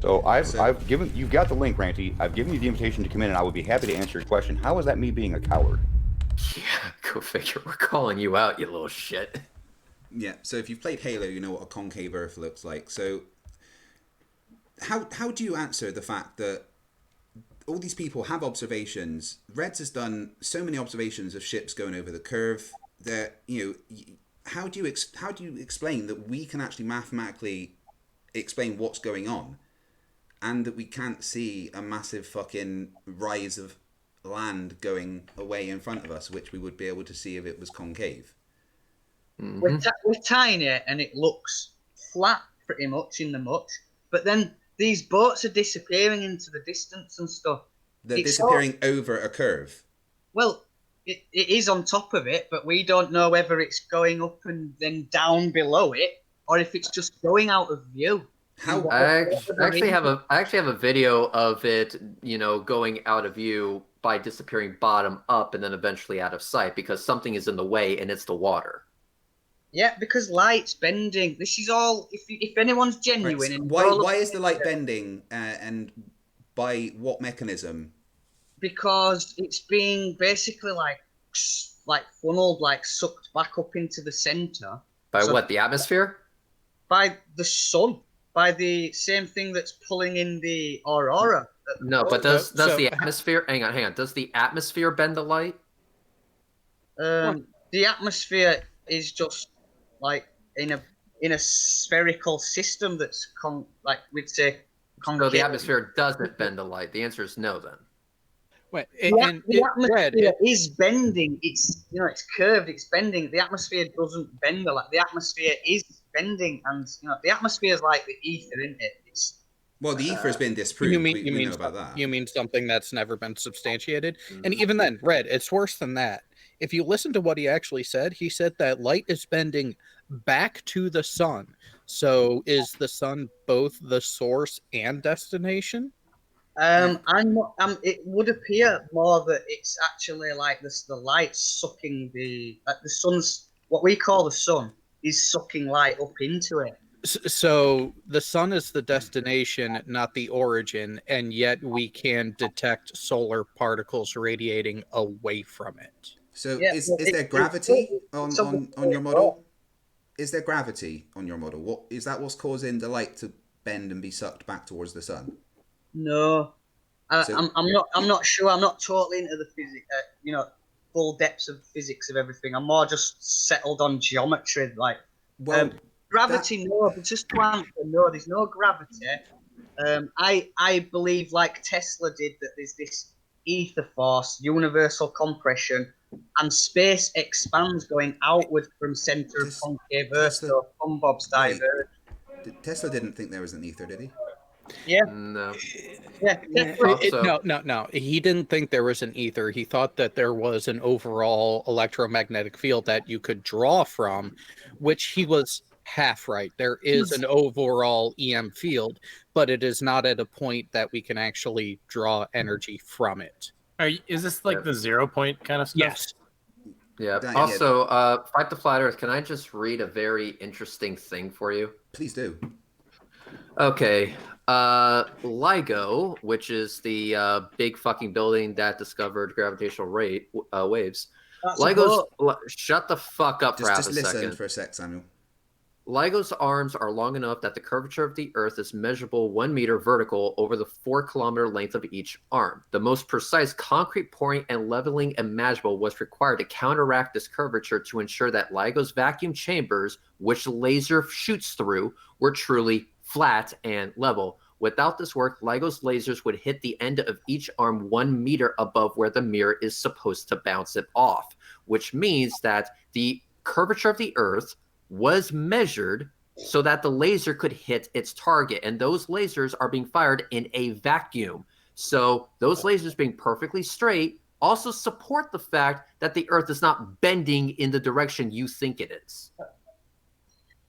So I've given, you've got the link, Ranty. I've given you the invitation to come in, and I would be happy to answer your question. How is that me being a coward? Yeah, go figure. We're calling you out, you little shit. Yeah. So if you've played Halo, you know what a concave Earth looks like. So how do you answer the fact that all these people have observations? Reds has done so many observations of ships going over the curve that, how do you explain that we can actually mathematically explain what's going on and that we can't see a massive fucking rise of land going away in front of us, which we would be able to see if it was concave. We're tiny and it looks flat pretty much in the much, but then these boats are disappearing into the distance and stuff. They're disappearing over a curve. Well, it is on top of it, but we don't know whether it's going up and then down below it, or if it's just going out of view. I actually have a video of it, going out of view by disappearing bottom up and then eventually out of sight because something is in the way and it's the water. Yeah, because light's bending. This is all. If anyone's genuine, Right, so why is the light bending, and by what mechanism? Because it's being basically like funneled, like sucked back up into the center. By what? The atmosphere? By the sun. By the same thing that's pulling in the aurora. No, but does the atmosphere? Hang on. Does the atmosphere bend the light? The atmosphere is just like in a spherical system that's we'd say concave. So the atmosphere doesn't bend the light. The answer is no. Then. Wait, the atmosphere is bending. It's it's curved. It's bending. The atmosphere doesn't bend the light. The atmosphere is bending, and the atmosphere is like the ether, isn't it? Well, the ether has been disproved. We know about that. You mean something that's never been substantiated? And even then, Red, it's worse than that. If you listen to what he actually said, he said that light is bending back to the sun. So is the sun both the source and destination? It would appear more that it's actually like this: the light sucking the sun's, what we call the sun, is sucking light up into it. So the sun is the destination, not the origin, and yet we can detect solar particles radiating away from it. So is there gravity on your model? Is there gravity on your model? What is that? What's causing the light to bend and be sucked back towards the sun? No, I'm not sure. I'm not totally into the physics, full depths of physics of everything. I'm more just settled on geometry, gravity. No, but just to answer, no, there's no gravity. I believe, like Tesla did, that there's this ether force, universal compression, and space expands going outward from center of concave Earther, so Humbob's divergence. Tesla didn't think there was an ether, did he? Yeah. No. Yeah. No. He didn't think there was an ether. He thought that there was an overall electromagnetic field that you could draw from, which he was half right. There is an overall EM field, but it is not at a point that we can actually draw energy from it. Is this like the 0 point kind of stuff? Yes. Yeah. Also, Fight the Flat Earth, can I just read a very interesting thing for you? Please do. Okay. LIGO, which is the big fucking building that discovered gravitational waves. Shut the fuck up for half a second. Just listen for a sec, Samuel. LIGO's arms are long enough that the curvature of the Earth is measurable 1 meter vertical over the 4-kilometer length of each arm. The most precise concrete pouring and leveling imaginable was required to counteract this curvature to ensure that LIGO's vacuum chambers, which the laser shoots through, were truly flat and level. Without this work, LIGO's lasers would hit the end of each arm 1 meter above where the mirror is supposed to bounce it off, which means that the curvature of the Earth was measured so that the laser could hit its target, and those lasers are being fired in a vacuum. So those lasers being perfectly straight also support the fact that the Earth is not bending in the direction you think it is.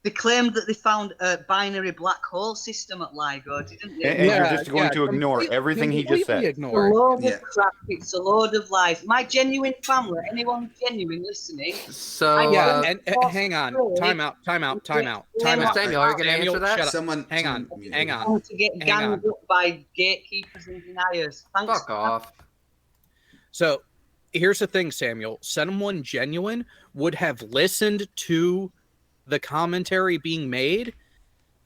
They claimed that they found a binary black hole system at LIGO, didn't they? And you're just going to ignore everything he just said. It's a load of crap. It's a load of lies. My genuine family, anyone genuine listening? So and hang on, time out. Samuel, are you going to answer that? Hang on. To get ganged up by gatekeepers and deniers. Thanks. Fuck off. So here's the thing, Samuel. Someone genuine would have listened to the commentary being made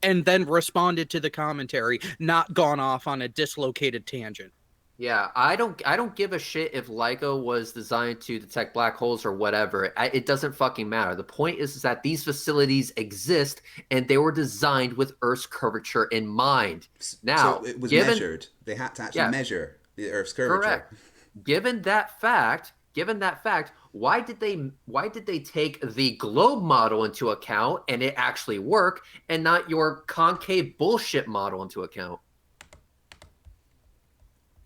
and then responded to the commentary, not gone off on a dislocated tangent. Yeah, I don't give a shit if LIGO was designed to detect black holes or whatever. It doesn't fucking matter. The point is that these facilities exist and they were designed with Earth's curvature in mind. Now, so it was measured. They had to actually measure the Earth's curvature. Correct. given that fact, why did they take the globe model into account and it actually work, and not your concave bullshit model into account?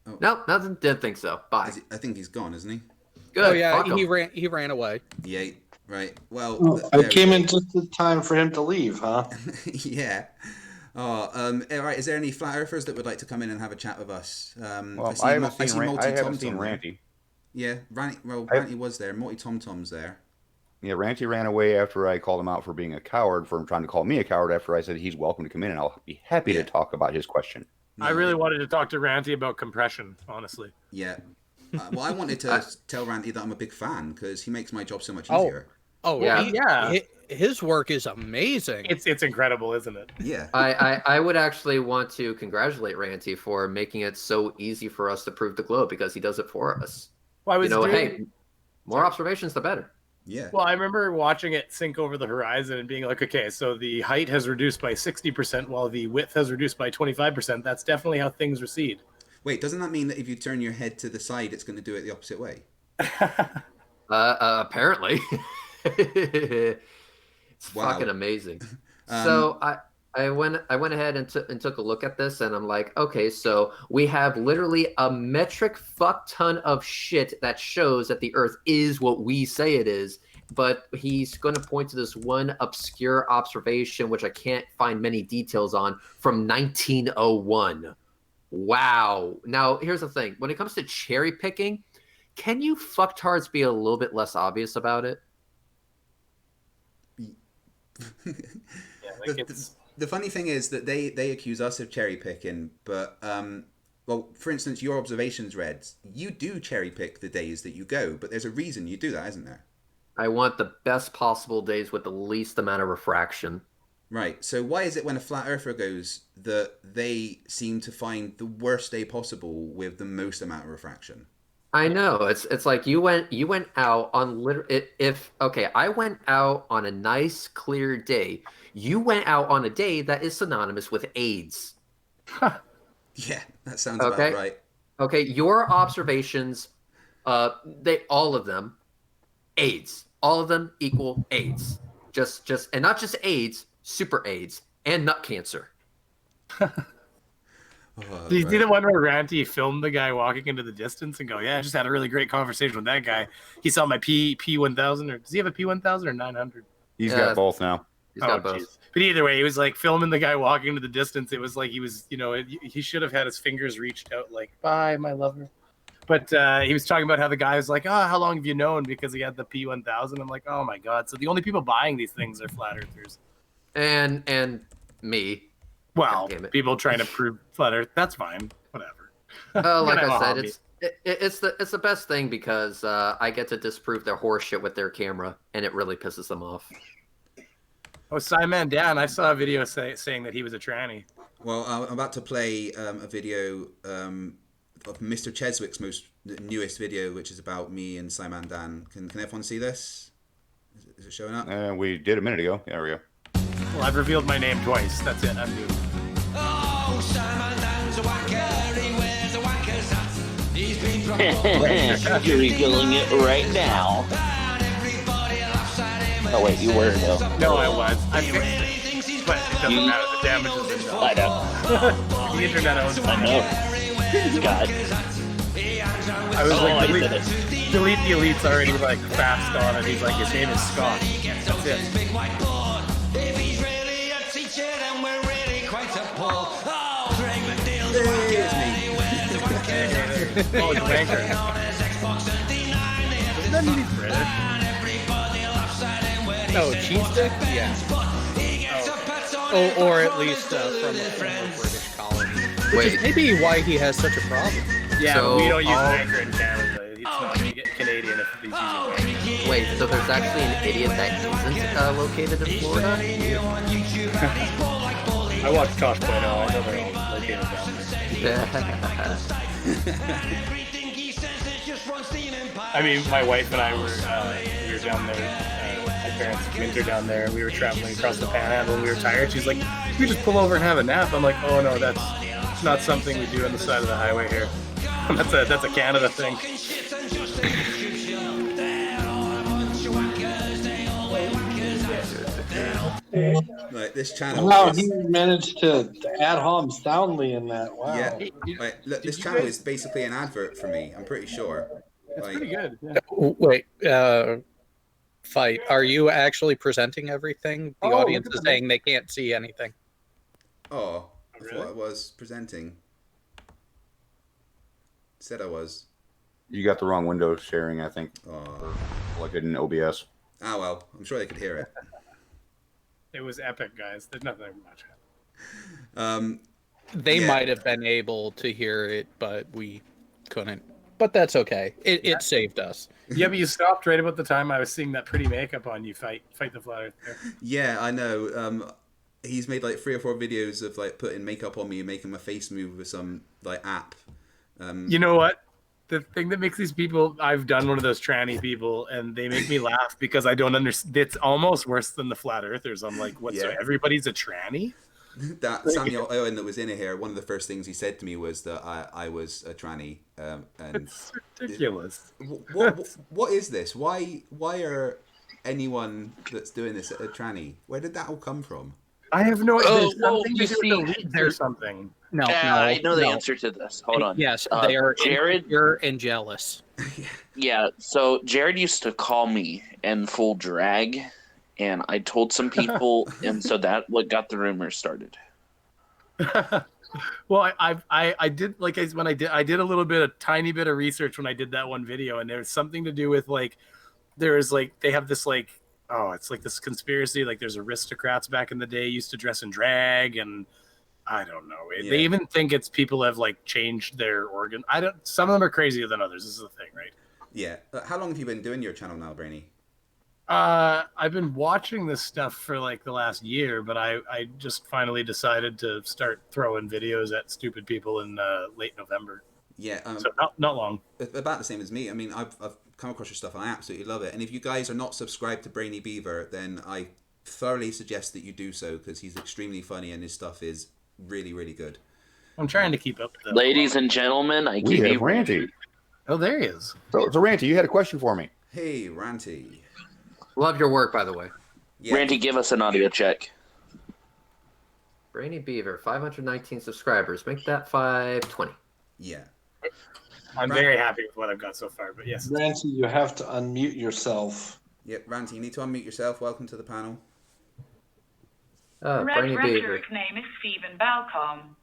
Oh. No, didn't think so. Bye. I think he's gone, isn't he? Good. Oh yeah, fuck 'em. he ran away. Yeah. Right. Well, Oh, I came in just in time for him to leave, huh? Yeah. Oh, all right. Is there any flat earthers that would like to come in and have a chat with us? Well, I haven't seen Ranty. Yeah, Ranty was there. Multi Tom Tom's there. Yeah, Ranty ran away after I called him out for being a coward, for him trying to call me a coward after I said he's welcome to come in, and I'll be happy to talk about his question. I really wanted to talk to Ranty about compression, honestly. Yeah. Well, I wanted to tell Ranty that I'm a big fan because he makes my job so much easier. Oh yeah. His work is amazing. It's incredible, isn't it? Yeah. I would actually want to congratulate Ranty for making it so easy for us to prove the globe, because he does it for us. Well, hey, more observations, the better. Yeah. Well, I remember watching it sink over the horizon and being like, okay, so the height has reduced by 60% while the width has reduced by 25%. That's definitely how things recede. Wait, doesn't that mean that if you turn your head to the side, it's going to do it the opposite way? Apparently. It's fucking amazing. So I went ahead and took a look at this, and I'm like, okay, so we have literally a metric fuck ton of shit that shows that the Earth is what we say it is, but he's going to point to this one obscure observation, which I can't find many details on, from 1901. Wow. Now, here's the thing. When it comes to cherry picking, can you fucktards be a little bit less obvious about it? The funny thing is that they accuse us of cherry picking, but well, for instance, your observations, Reds, you do cherry pick the days that you go, but there's a reason you do that, isn't there? I want the best possible days with the least amount of refraction. Right. So why is it when a flat earther goes that they seem to find the worst day possible with the most amount of refraction? I know. It's like you went out on I went out on a nice clear day. You went out on a day that is synonymous with AIDS. Yeah, that sounds about right. Okay, your observations, all of them, AIDS. All of them equal AIDS. Just and not just AIDS, super AIDS and nut cancer. Do you see the one where Ranty filmed the guy walking into the distance and go, yeah, I just had a really great conversation with that guy. He saw my P1000, or does he have a P1000 or 900? He's got both now. He's got both. Geez. But either way, he was like filming the guy walking into the distance. It was like he was, he should have had his fingers reached out like, bye, my lover. But he was talking about how the guy was like, oh, how long have you known? Because he had the P1000. I'm like, oh my God. So the only people buying these things are flat earthers. And me. Well, people trying to prove flat Earth, that's fine. Whatever. Like I said, it's the best thing because I get to disprove their horse shit with their camera, and it really pisses them off. Oh, Simon Dan, I saw a video saying that he was a tranny. Well, I'm about to play a video of Mr. Cheswick's newest video, which is about me and Simon Dan. Can everyone see this? Is it showing up? We did a minute ago. There we go. Well, I've revealed my name twice. That's it. I'm new. Oh, Simon Dan's a wanker. He wears a wanker's hat. He's been You're revealing it right now. Oh wait, you were though. No, I was. I fixed it. But it doesn't matter. The damage has been done. I know. The internet owns I know. God. I was like, delete the elites already like fast on it. He's like, his name is Scott. That's it. Oh, it's Wanker. Doesn't that mean he's British? No, cheese stick? Yeah. Oh, or at least from a British colony. Which is maybe why he has such a problem. Yeah, so, we don't use Wanker in Canada. It's not Canadian if he's using Wanker. Wait, so there's actually an idiot that isn't located in Florida? I watched Tosh Point. I know they're all located down there. I mean, my wife and I we were down there. My parents' winter down there. We were traveling across the Panhandle. And we were tired. She's like, "We just pull over and have a nap." I'm like, "Oh no, that's not something we do on the side of the highway here." That's a Canada thing. Like this channel Wow, is he managed to ad hom soundly in that. Wow. yeah. Like, look, this you channel guys- is basically an advert for me. I'm pretty sure. It's Like, pretty good. Yeah. Wait, Fight. Are you actually presenting everything? The Oh, audience look at is the saying they can't see anything. oh, I Really? thought I was presenting. Said I was. You got the wrong window sharing, I think. Oh. Like in OBS. Ah well, I'm sure they could hear it. It was epic, guys. There's nothing much. They Yeah. might have been able to hear it, but we couldn't. But that's okay. It saved us. Yeah, but you stopped right about the time I was seeing that pretty makeup on you fight the Flat Earth. Yeah, I know. He's made like 3 or 4 videos of like putting makeup on me and making my face move with some like app. You know what? The thing that makes these people, I've done one of those tranny people, and they make me laugh because I don't understand. It's almost worse than the Flat Earthers. I'm like, what? So Yeah. everybody's a tranny? That Samuel Owen that was in here, one of the first things he said to me was that I was a tranny. And It's ridiculous. what is this? Why are anyone that's doing this a tranny? Where did that all come from? I have no idea. Oh, There's well, something you to do with see, the leads or there's- something. No, I know the no. answer to this. Hold on. Yes, they are Jared. insecure and jealous. Yeah, so Jared used to call me in full drag, and I told some people, and so that what got the rumors started. Well, I did I did a little bit, a tiny bit of research when I did that one video, and there's something to do with like there's like they have this like it's like this conspiracy, like there's aristocrats back in the day used to dress in drag, and I don't know. Yeah. They even think it's people have like changed their organ. Some of them are crazier than others. This is the thing, right? Yeah. How long have you been doing your channel now, Brainy? I've been watching this stuff for like the last year, but I just finally decided to start throwing videos at stupid people in late November. Yeah. So not long. About the same as me. I mean, I've come across your stuff and I absolutely love it. And if you guys are not subscribed to Brainy Beaver, then I thoroughly suggest that you do so because he's extremely funny and his stuff is really, really good. I'm trying to keep up with that. Ladies and gentlemen, I We give have you Ranty. Oh, there he is. So Ranty, you had a question for me. Hey, Ranty. Love your work, by the way. Yeah. Randy, give us an audio check. Brainy Beaver, 519 subscribers. Make that 520. Yeah. I'm very happy with what I've got so far, but yes. Rancy, you have to unmute yourself. Yep, Ranty, you need to unmute yourself. Welcome to the panel. Red Brainy Beaver. Rhetoric name is Stephen Balcom.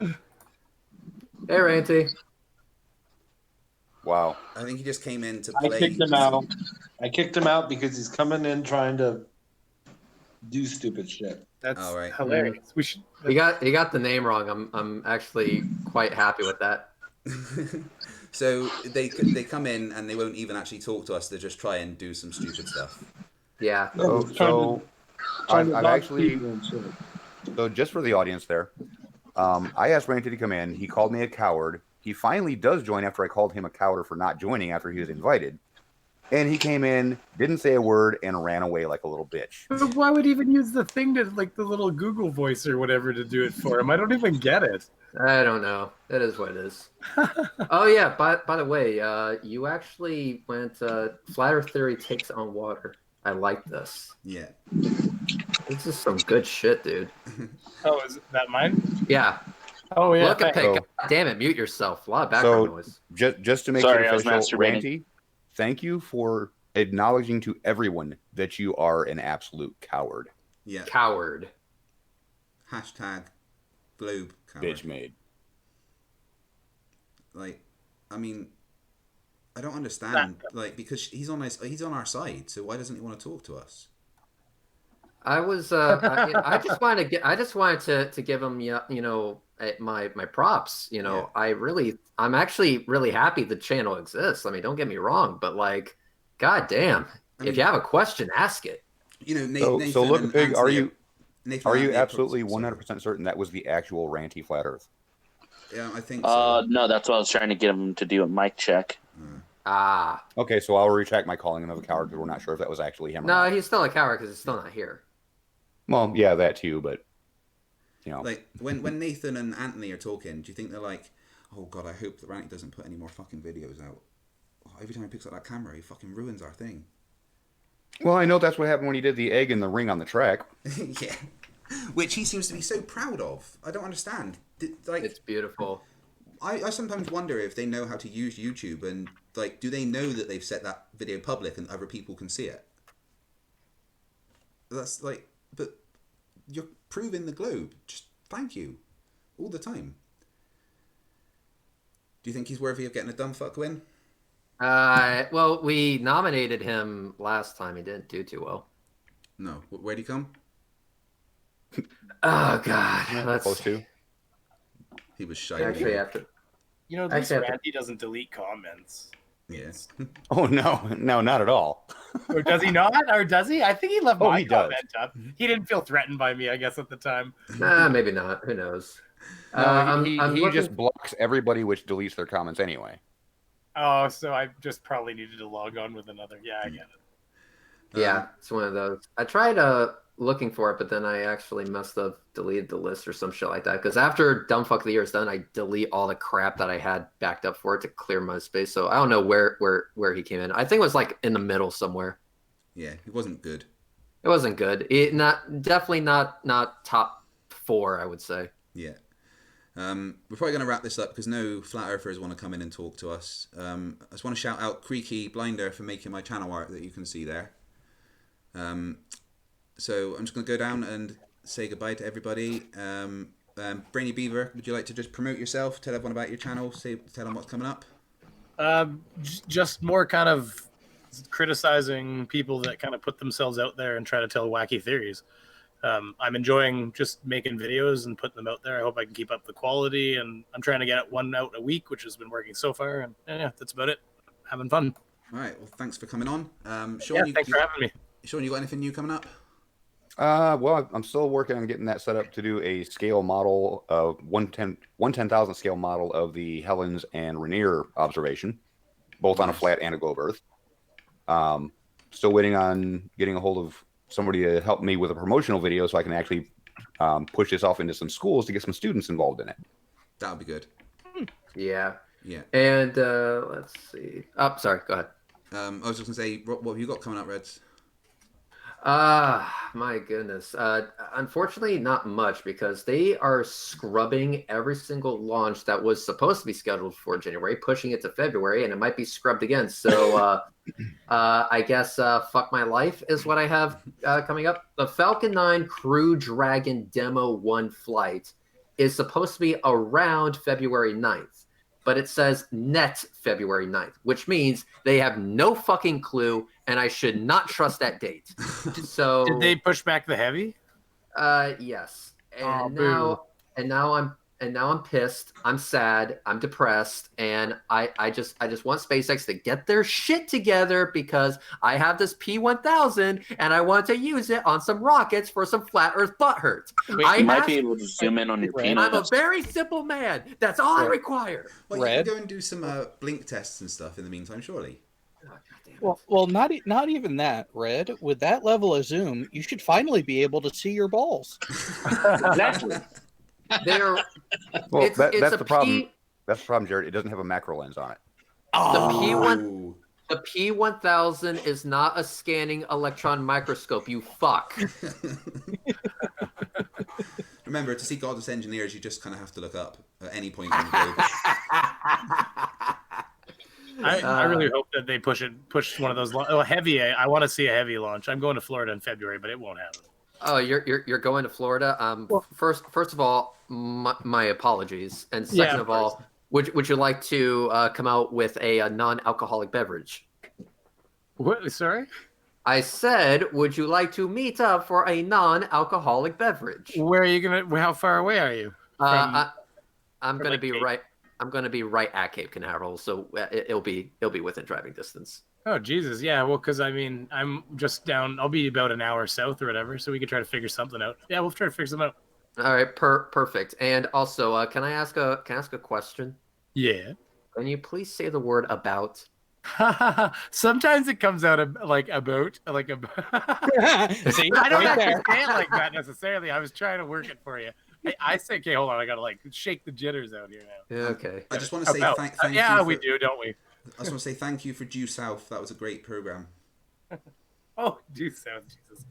Hey, Ranty. Wow. I think he just came in to I play. kicked him out. I kicked him out because he's coming in trying to do stupid shit. That's All right. hilarious. We should. He got the name wrong. I'm actually quite happy with that. So they come in and they won't even actually talk to us. They just try and do some stupid stuff. Yeah. So Trying to I've dodge actually, people and shit. so just for the audience there, I asked Ranty to come in. He called me a coward. He finally does join after I called him a coward for not joining after he was invited. And he came in, didn't say a word, and ran away like a little bitch. But why would he even use the thing to like the little Google voice or whatever to do it for him? I don't even get it. I don't know. It is what it is. Oh yeah. By the way, you actually went Flat Earth theory takes on water. I like this. Yeah. This is some good shit, dude. Oh, is that mine? Yeah. Oh yeah. Look at thanks. pick. God damn it, mute yourself. A lot of background noise. Just to make Sorry, it I was official, masturbating. Ranty, thank you for acknowledging to everyone that you are an absolute coward. Yeah. Coward. Hashtag globe coward. Bitch made. Like, I mean, I don't understand. Like, because he's on our side. So why doesn't he want to talk to us? I was I just wanted to give him my props. I'm actually really happy the channel exists. I mean, don't get me wrong, but like, god damn, if you have a question, ask it. You know, Nathan So and Lookapig, are Anthony- you Nathan are and you Anthony absolutely probably- 100% certain that was the actual Ranty Flat Earth? Yeah, I think so. No, that's what I was trying to get him to do a mic check. Ah, Okay, so I'll retract my calling him a coward because we're not sure if that was actually him or no, not. he's still a coward because he's still not here. Well, yeah, that too, but You know, like when Nathan and Anthony are talking, do you think they're like, oh god, I hope that Randy doesn't put any more fucking videos out? Oh, every time he picks up that camera, he fucking ruins our thing. well, I know that's what happened when he did the egg in the ring on the track. Yeah, which he seems to be so proud of. I don't understand. Like, It's beautiful. I sometimes wonder if they know how to use YouTube, and like, do they know that they've set that video public and other people can see it? That's like, but you're proving the globe. Just thank you all the time. Do you think he's worthy of getting a dumb fuck win? Well, we nominated him last time. He didn't do too well. No. Where'd he come? Oh God, Close to. He was shy. Actually, after You know, at least Randy doesn't delete comments. Yes. Oh no, not at all. Or does he not? Or does he? I think he left Oh, my he does. comment up. He didn't feel threatened by me, I guess, at the time. maybe not. Who knows? No, he looking- just blocks everybody which deletes their comments anyway. Oh, so I just probably needed to log on with another. Yeah, I get it. Yeah, it's one of those. I tried looking for it, but then I actually must have deleted the list or some shit like that. Because after Dumbfuck the Year is done, I delete all the crap that I had backed up for it to clear my space. So I don't know where he came in. I think it was like in the middle somewhere. Yeah, it wasn't good. It wasn't good. Definitely not top 4, I would say. Yeah. We're probably going to wrap this up because no flat earthers want to come in and talk to us. I just want to shout out Creaky Blinder for making my channel art that you can see there. So I'm just going to go down and say goodbye to everybody. Brainy Beaver, would you like to just promote yourself, tell everyone about your channel, tell them what's coming up? Just more kind of criticizing people that kind of put themselves out there and try to tell wacky theories. I'm enjoying just making videos and putting them out there. I hope I can keep up the quality, and I'm trying to get one out a week, which has been working so far. And yeah, that's about it. Having fun. All right. Well, thanks for coming on. Shawn, thanks for having me. Shawn, you got anything new coming up? Well, I'm still working on getting that set up to do a scale model of 1/10,000 scale model of the Helens and Rainier observation, both on a flat and a globe Earth. Still waiting on getting a hold of somebody to help me with a promotional video so I can actually push this off into some schools to get some students involved in it. That would be good. Yeah. Yeah. And let's see. Oh, sorry. Go ahead. I was just going to say, what have you got coming up, Reds? My goodness. Unfortunately, not much because they are scrubbing every single launch that was supposed to be scheduled for January, pushing it to February, and it might be scrubbed again. So I guess fuck my life is what I have coming up. The Falcon 9 Crew Dragon Demo 1 flight is supposed to be around February 9th. But it says net February 9th, which means they have no fucking clue, and I should not trust that date. So Did they push back the heavy? Yes. And now I'm pissed. I'm sad. I'm depressed, and I just want SpaceX to get their shit together because I have this P1000 and I want to use it on some rockets for some flat Earth butt hurt. You might be able to zoom in on your penis. I'm a very simple man. That's all I require. Well, you can go and do some blink tests and stuff in the meantime, surely. Well, not even that, Red. With that level of zoom, you should finally be able to see your balls. Exactly. They're Well, that's the problem. That's the problem, Jared. It doesn't have a macro lens on it. The P1000 is not a scanning electron microscope, you fuck. Remember, to see Godless Engineers, you just kind of have to look up at any point on the globe. I really hope that they push one of those heavy. I want to see a heavy launch. I'm going to Florida in February, but it won't happen. Oh, you're going to Florida. First of all, my apologies, and second of all, would you like to come out with a non-alcoholic beverage? What? Sorry. I said, would you like to meet up for a non-alcoholic beverage? Where are you gonna? How far away are you? I'm gonna be right. I'm gonna be right at Cape Canaveral, so it'll be within driving distance. Oh Jesus, yeah. Well, because I mean, I'm just down. I'll be about an hour south or whatever, so we could try to figure something out. Yeah, we'll try to figure something out. All right, perfect. And also, can I ask a question? Yeah. Can you please say the word about? Sometimes it comes out like about. See, I don't right actually there. say it like that necessarily. I was trying to work it for you. I say, okay, hold on. I gotta like shake the jitters out here now. Yeah, okay. I just want to say thank you. Yeah, for, we do, don't we? I just want to say thank you for Due South. That was a great program. Oh, due south, Jesus.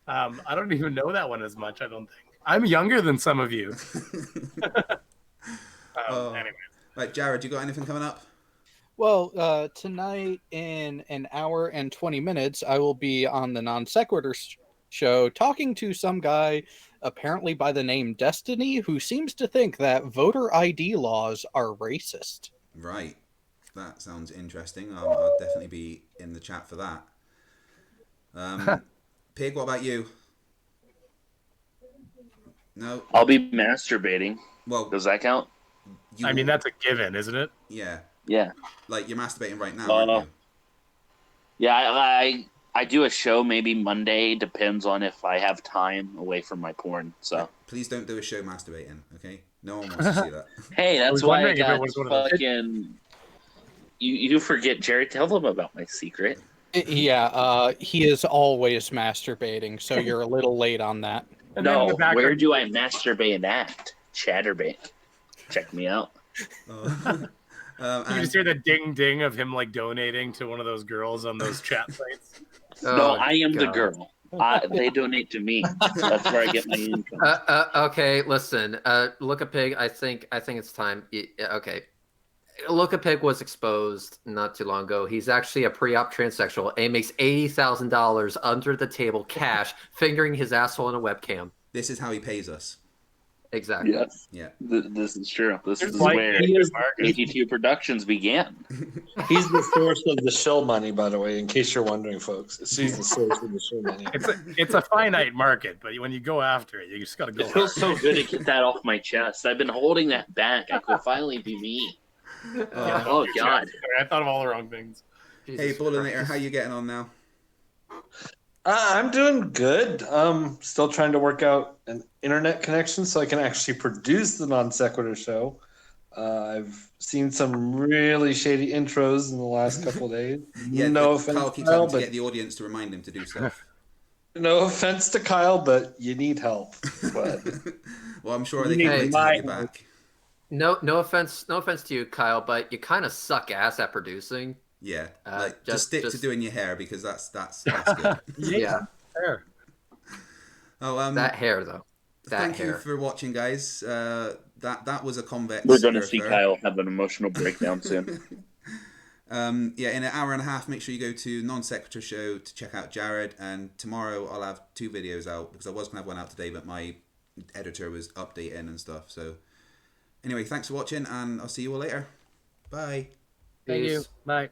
I don't even know that one as much. I don't think I'm younger than some of you. Anyway. Right, Jared, you got anything coming up? Well, tonight in an hour and 20 minutes, I will be on the Non Sequitur show talking to some guy, apparently by the name Destiny, who seems to think that voter ID laws are racist. Right. That sounds interesting. I'll definitely be in the chat for that. Pig, what about you? No? I'll be masturbating. Well, does that count? I mean, that's a given, isn't it? Yeah. Yeah. Like, you're masturbating right now, aren't you? Yeah, I do a show maybe Monday. Depends on if I have time away from my porn. So please don't do a show masturbating, okay? No one wants to see that. Hey, that's why I got fucking... You forget, Jerry. Tell them about my secret. Yeah, he is always masturbating, so you're a little late on that. No, where do I masturbate at? Chatterbait. Check me out. You just hear the ding ding of him like donating to one of those girls on those chat sites. No, I am the girl. They donate to me. That's where I get my income. Okay, listen. Lookapig, I think it's time. Okay. Lookapig was exposed not too long ago. He's actually a pre-op transsexual and he makes $80,000 under the table cash fingering his asshole in a webcam. This is how he pays us. Exactly. Yes. Yeah. This is true. This is where 82 Productions began. He's the source of the show money, by the way, in case you're wondering, folks. He's the source of the show money. It's a finite market, but when you go after it, you just got to go. It feels so good to get that off my chest. I've been holding that back. I could finally be me. Oh, God. Sorry, I thought of all the wrong things. Hey, Booleanter, how you getting on now? I'm doing good. Still trying to work out an internet connection so I can actually produce the Non Sequitur show. I've seen some really shady intros in the last couple of days. Yeah, no offense, Kyle keeps Kyle, having to but get the audience to remind him to do stuff. no offense to Kyle, but you need help. But well, I'm sure they can't wait to have you back. No offense to you, Kyle, but you kind of suck ass at producing. Yeah, just stick to doing your hair because that's good. Yeah, hair. Oh, that hair though. Thank you for watching, guys. That was a convex. We're going to see Kyle have an emotional breakdown soon. Yeah, in an hour and a half, make sure you go to Non Sequitur show to check out Jared. And tomorrow I'll have 2 videos out because I was going to have one out today, but my editor was updating and stuff. So anyway, thanks for watching, and I'll see you all later. Bye. Thank you. Bye.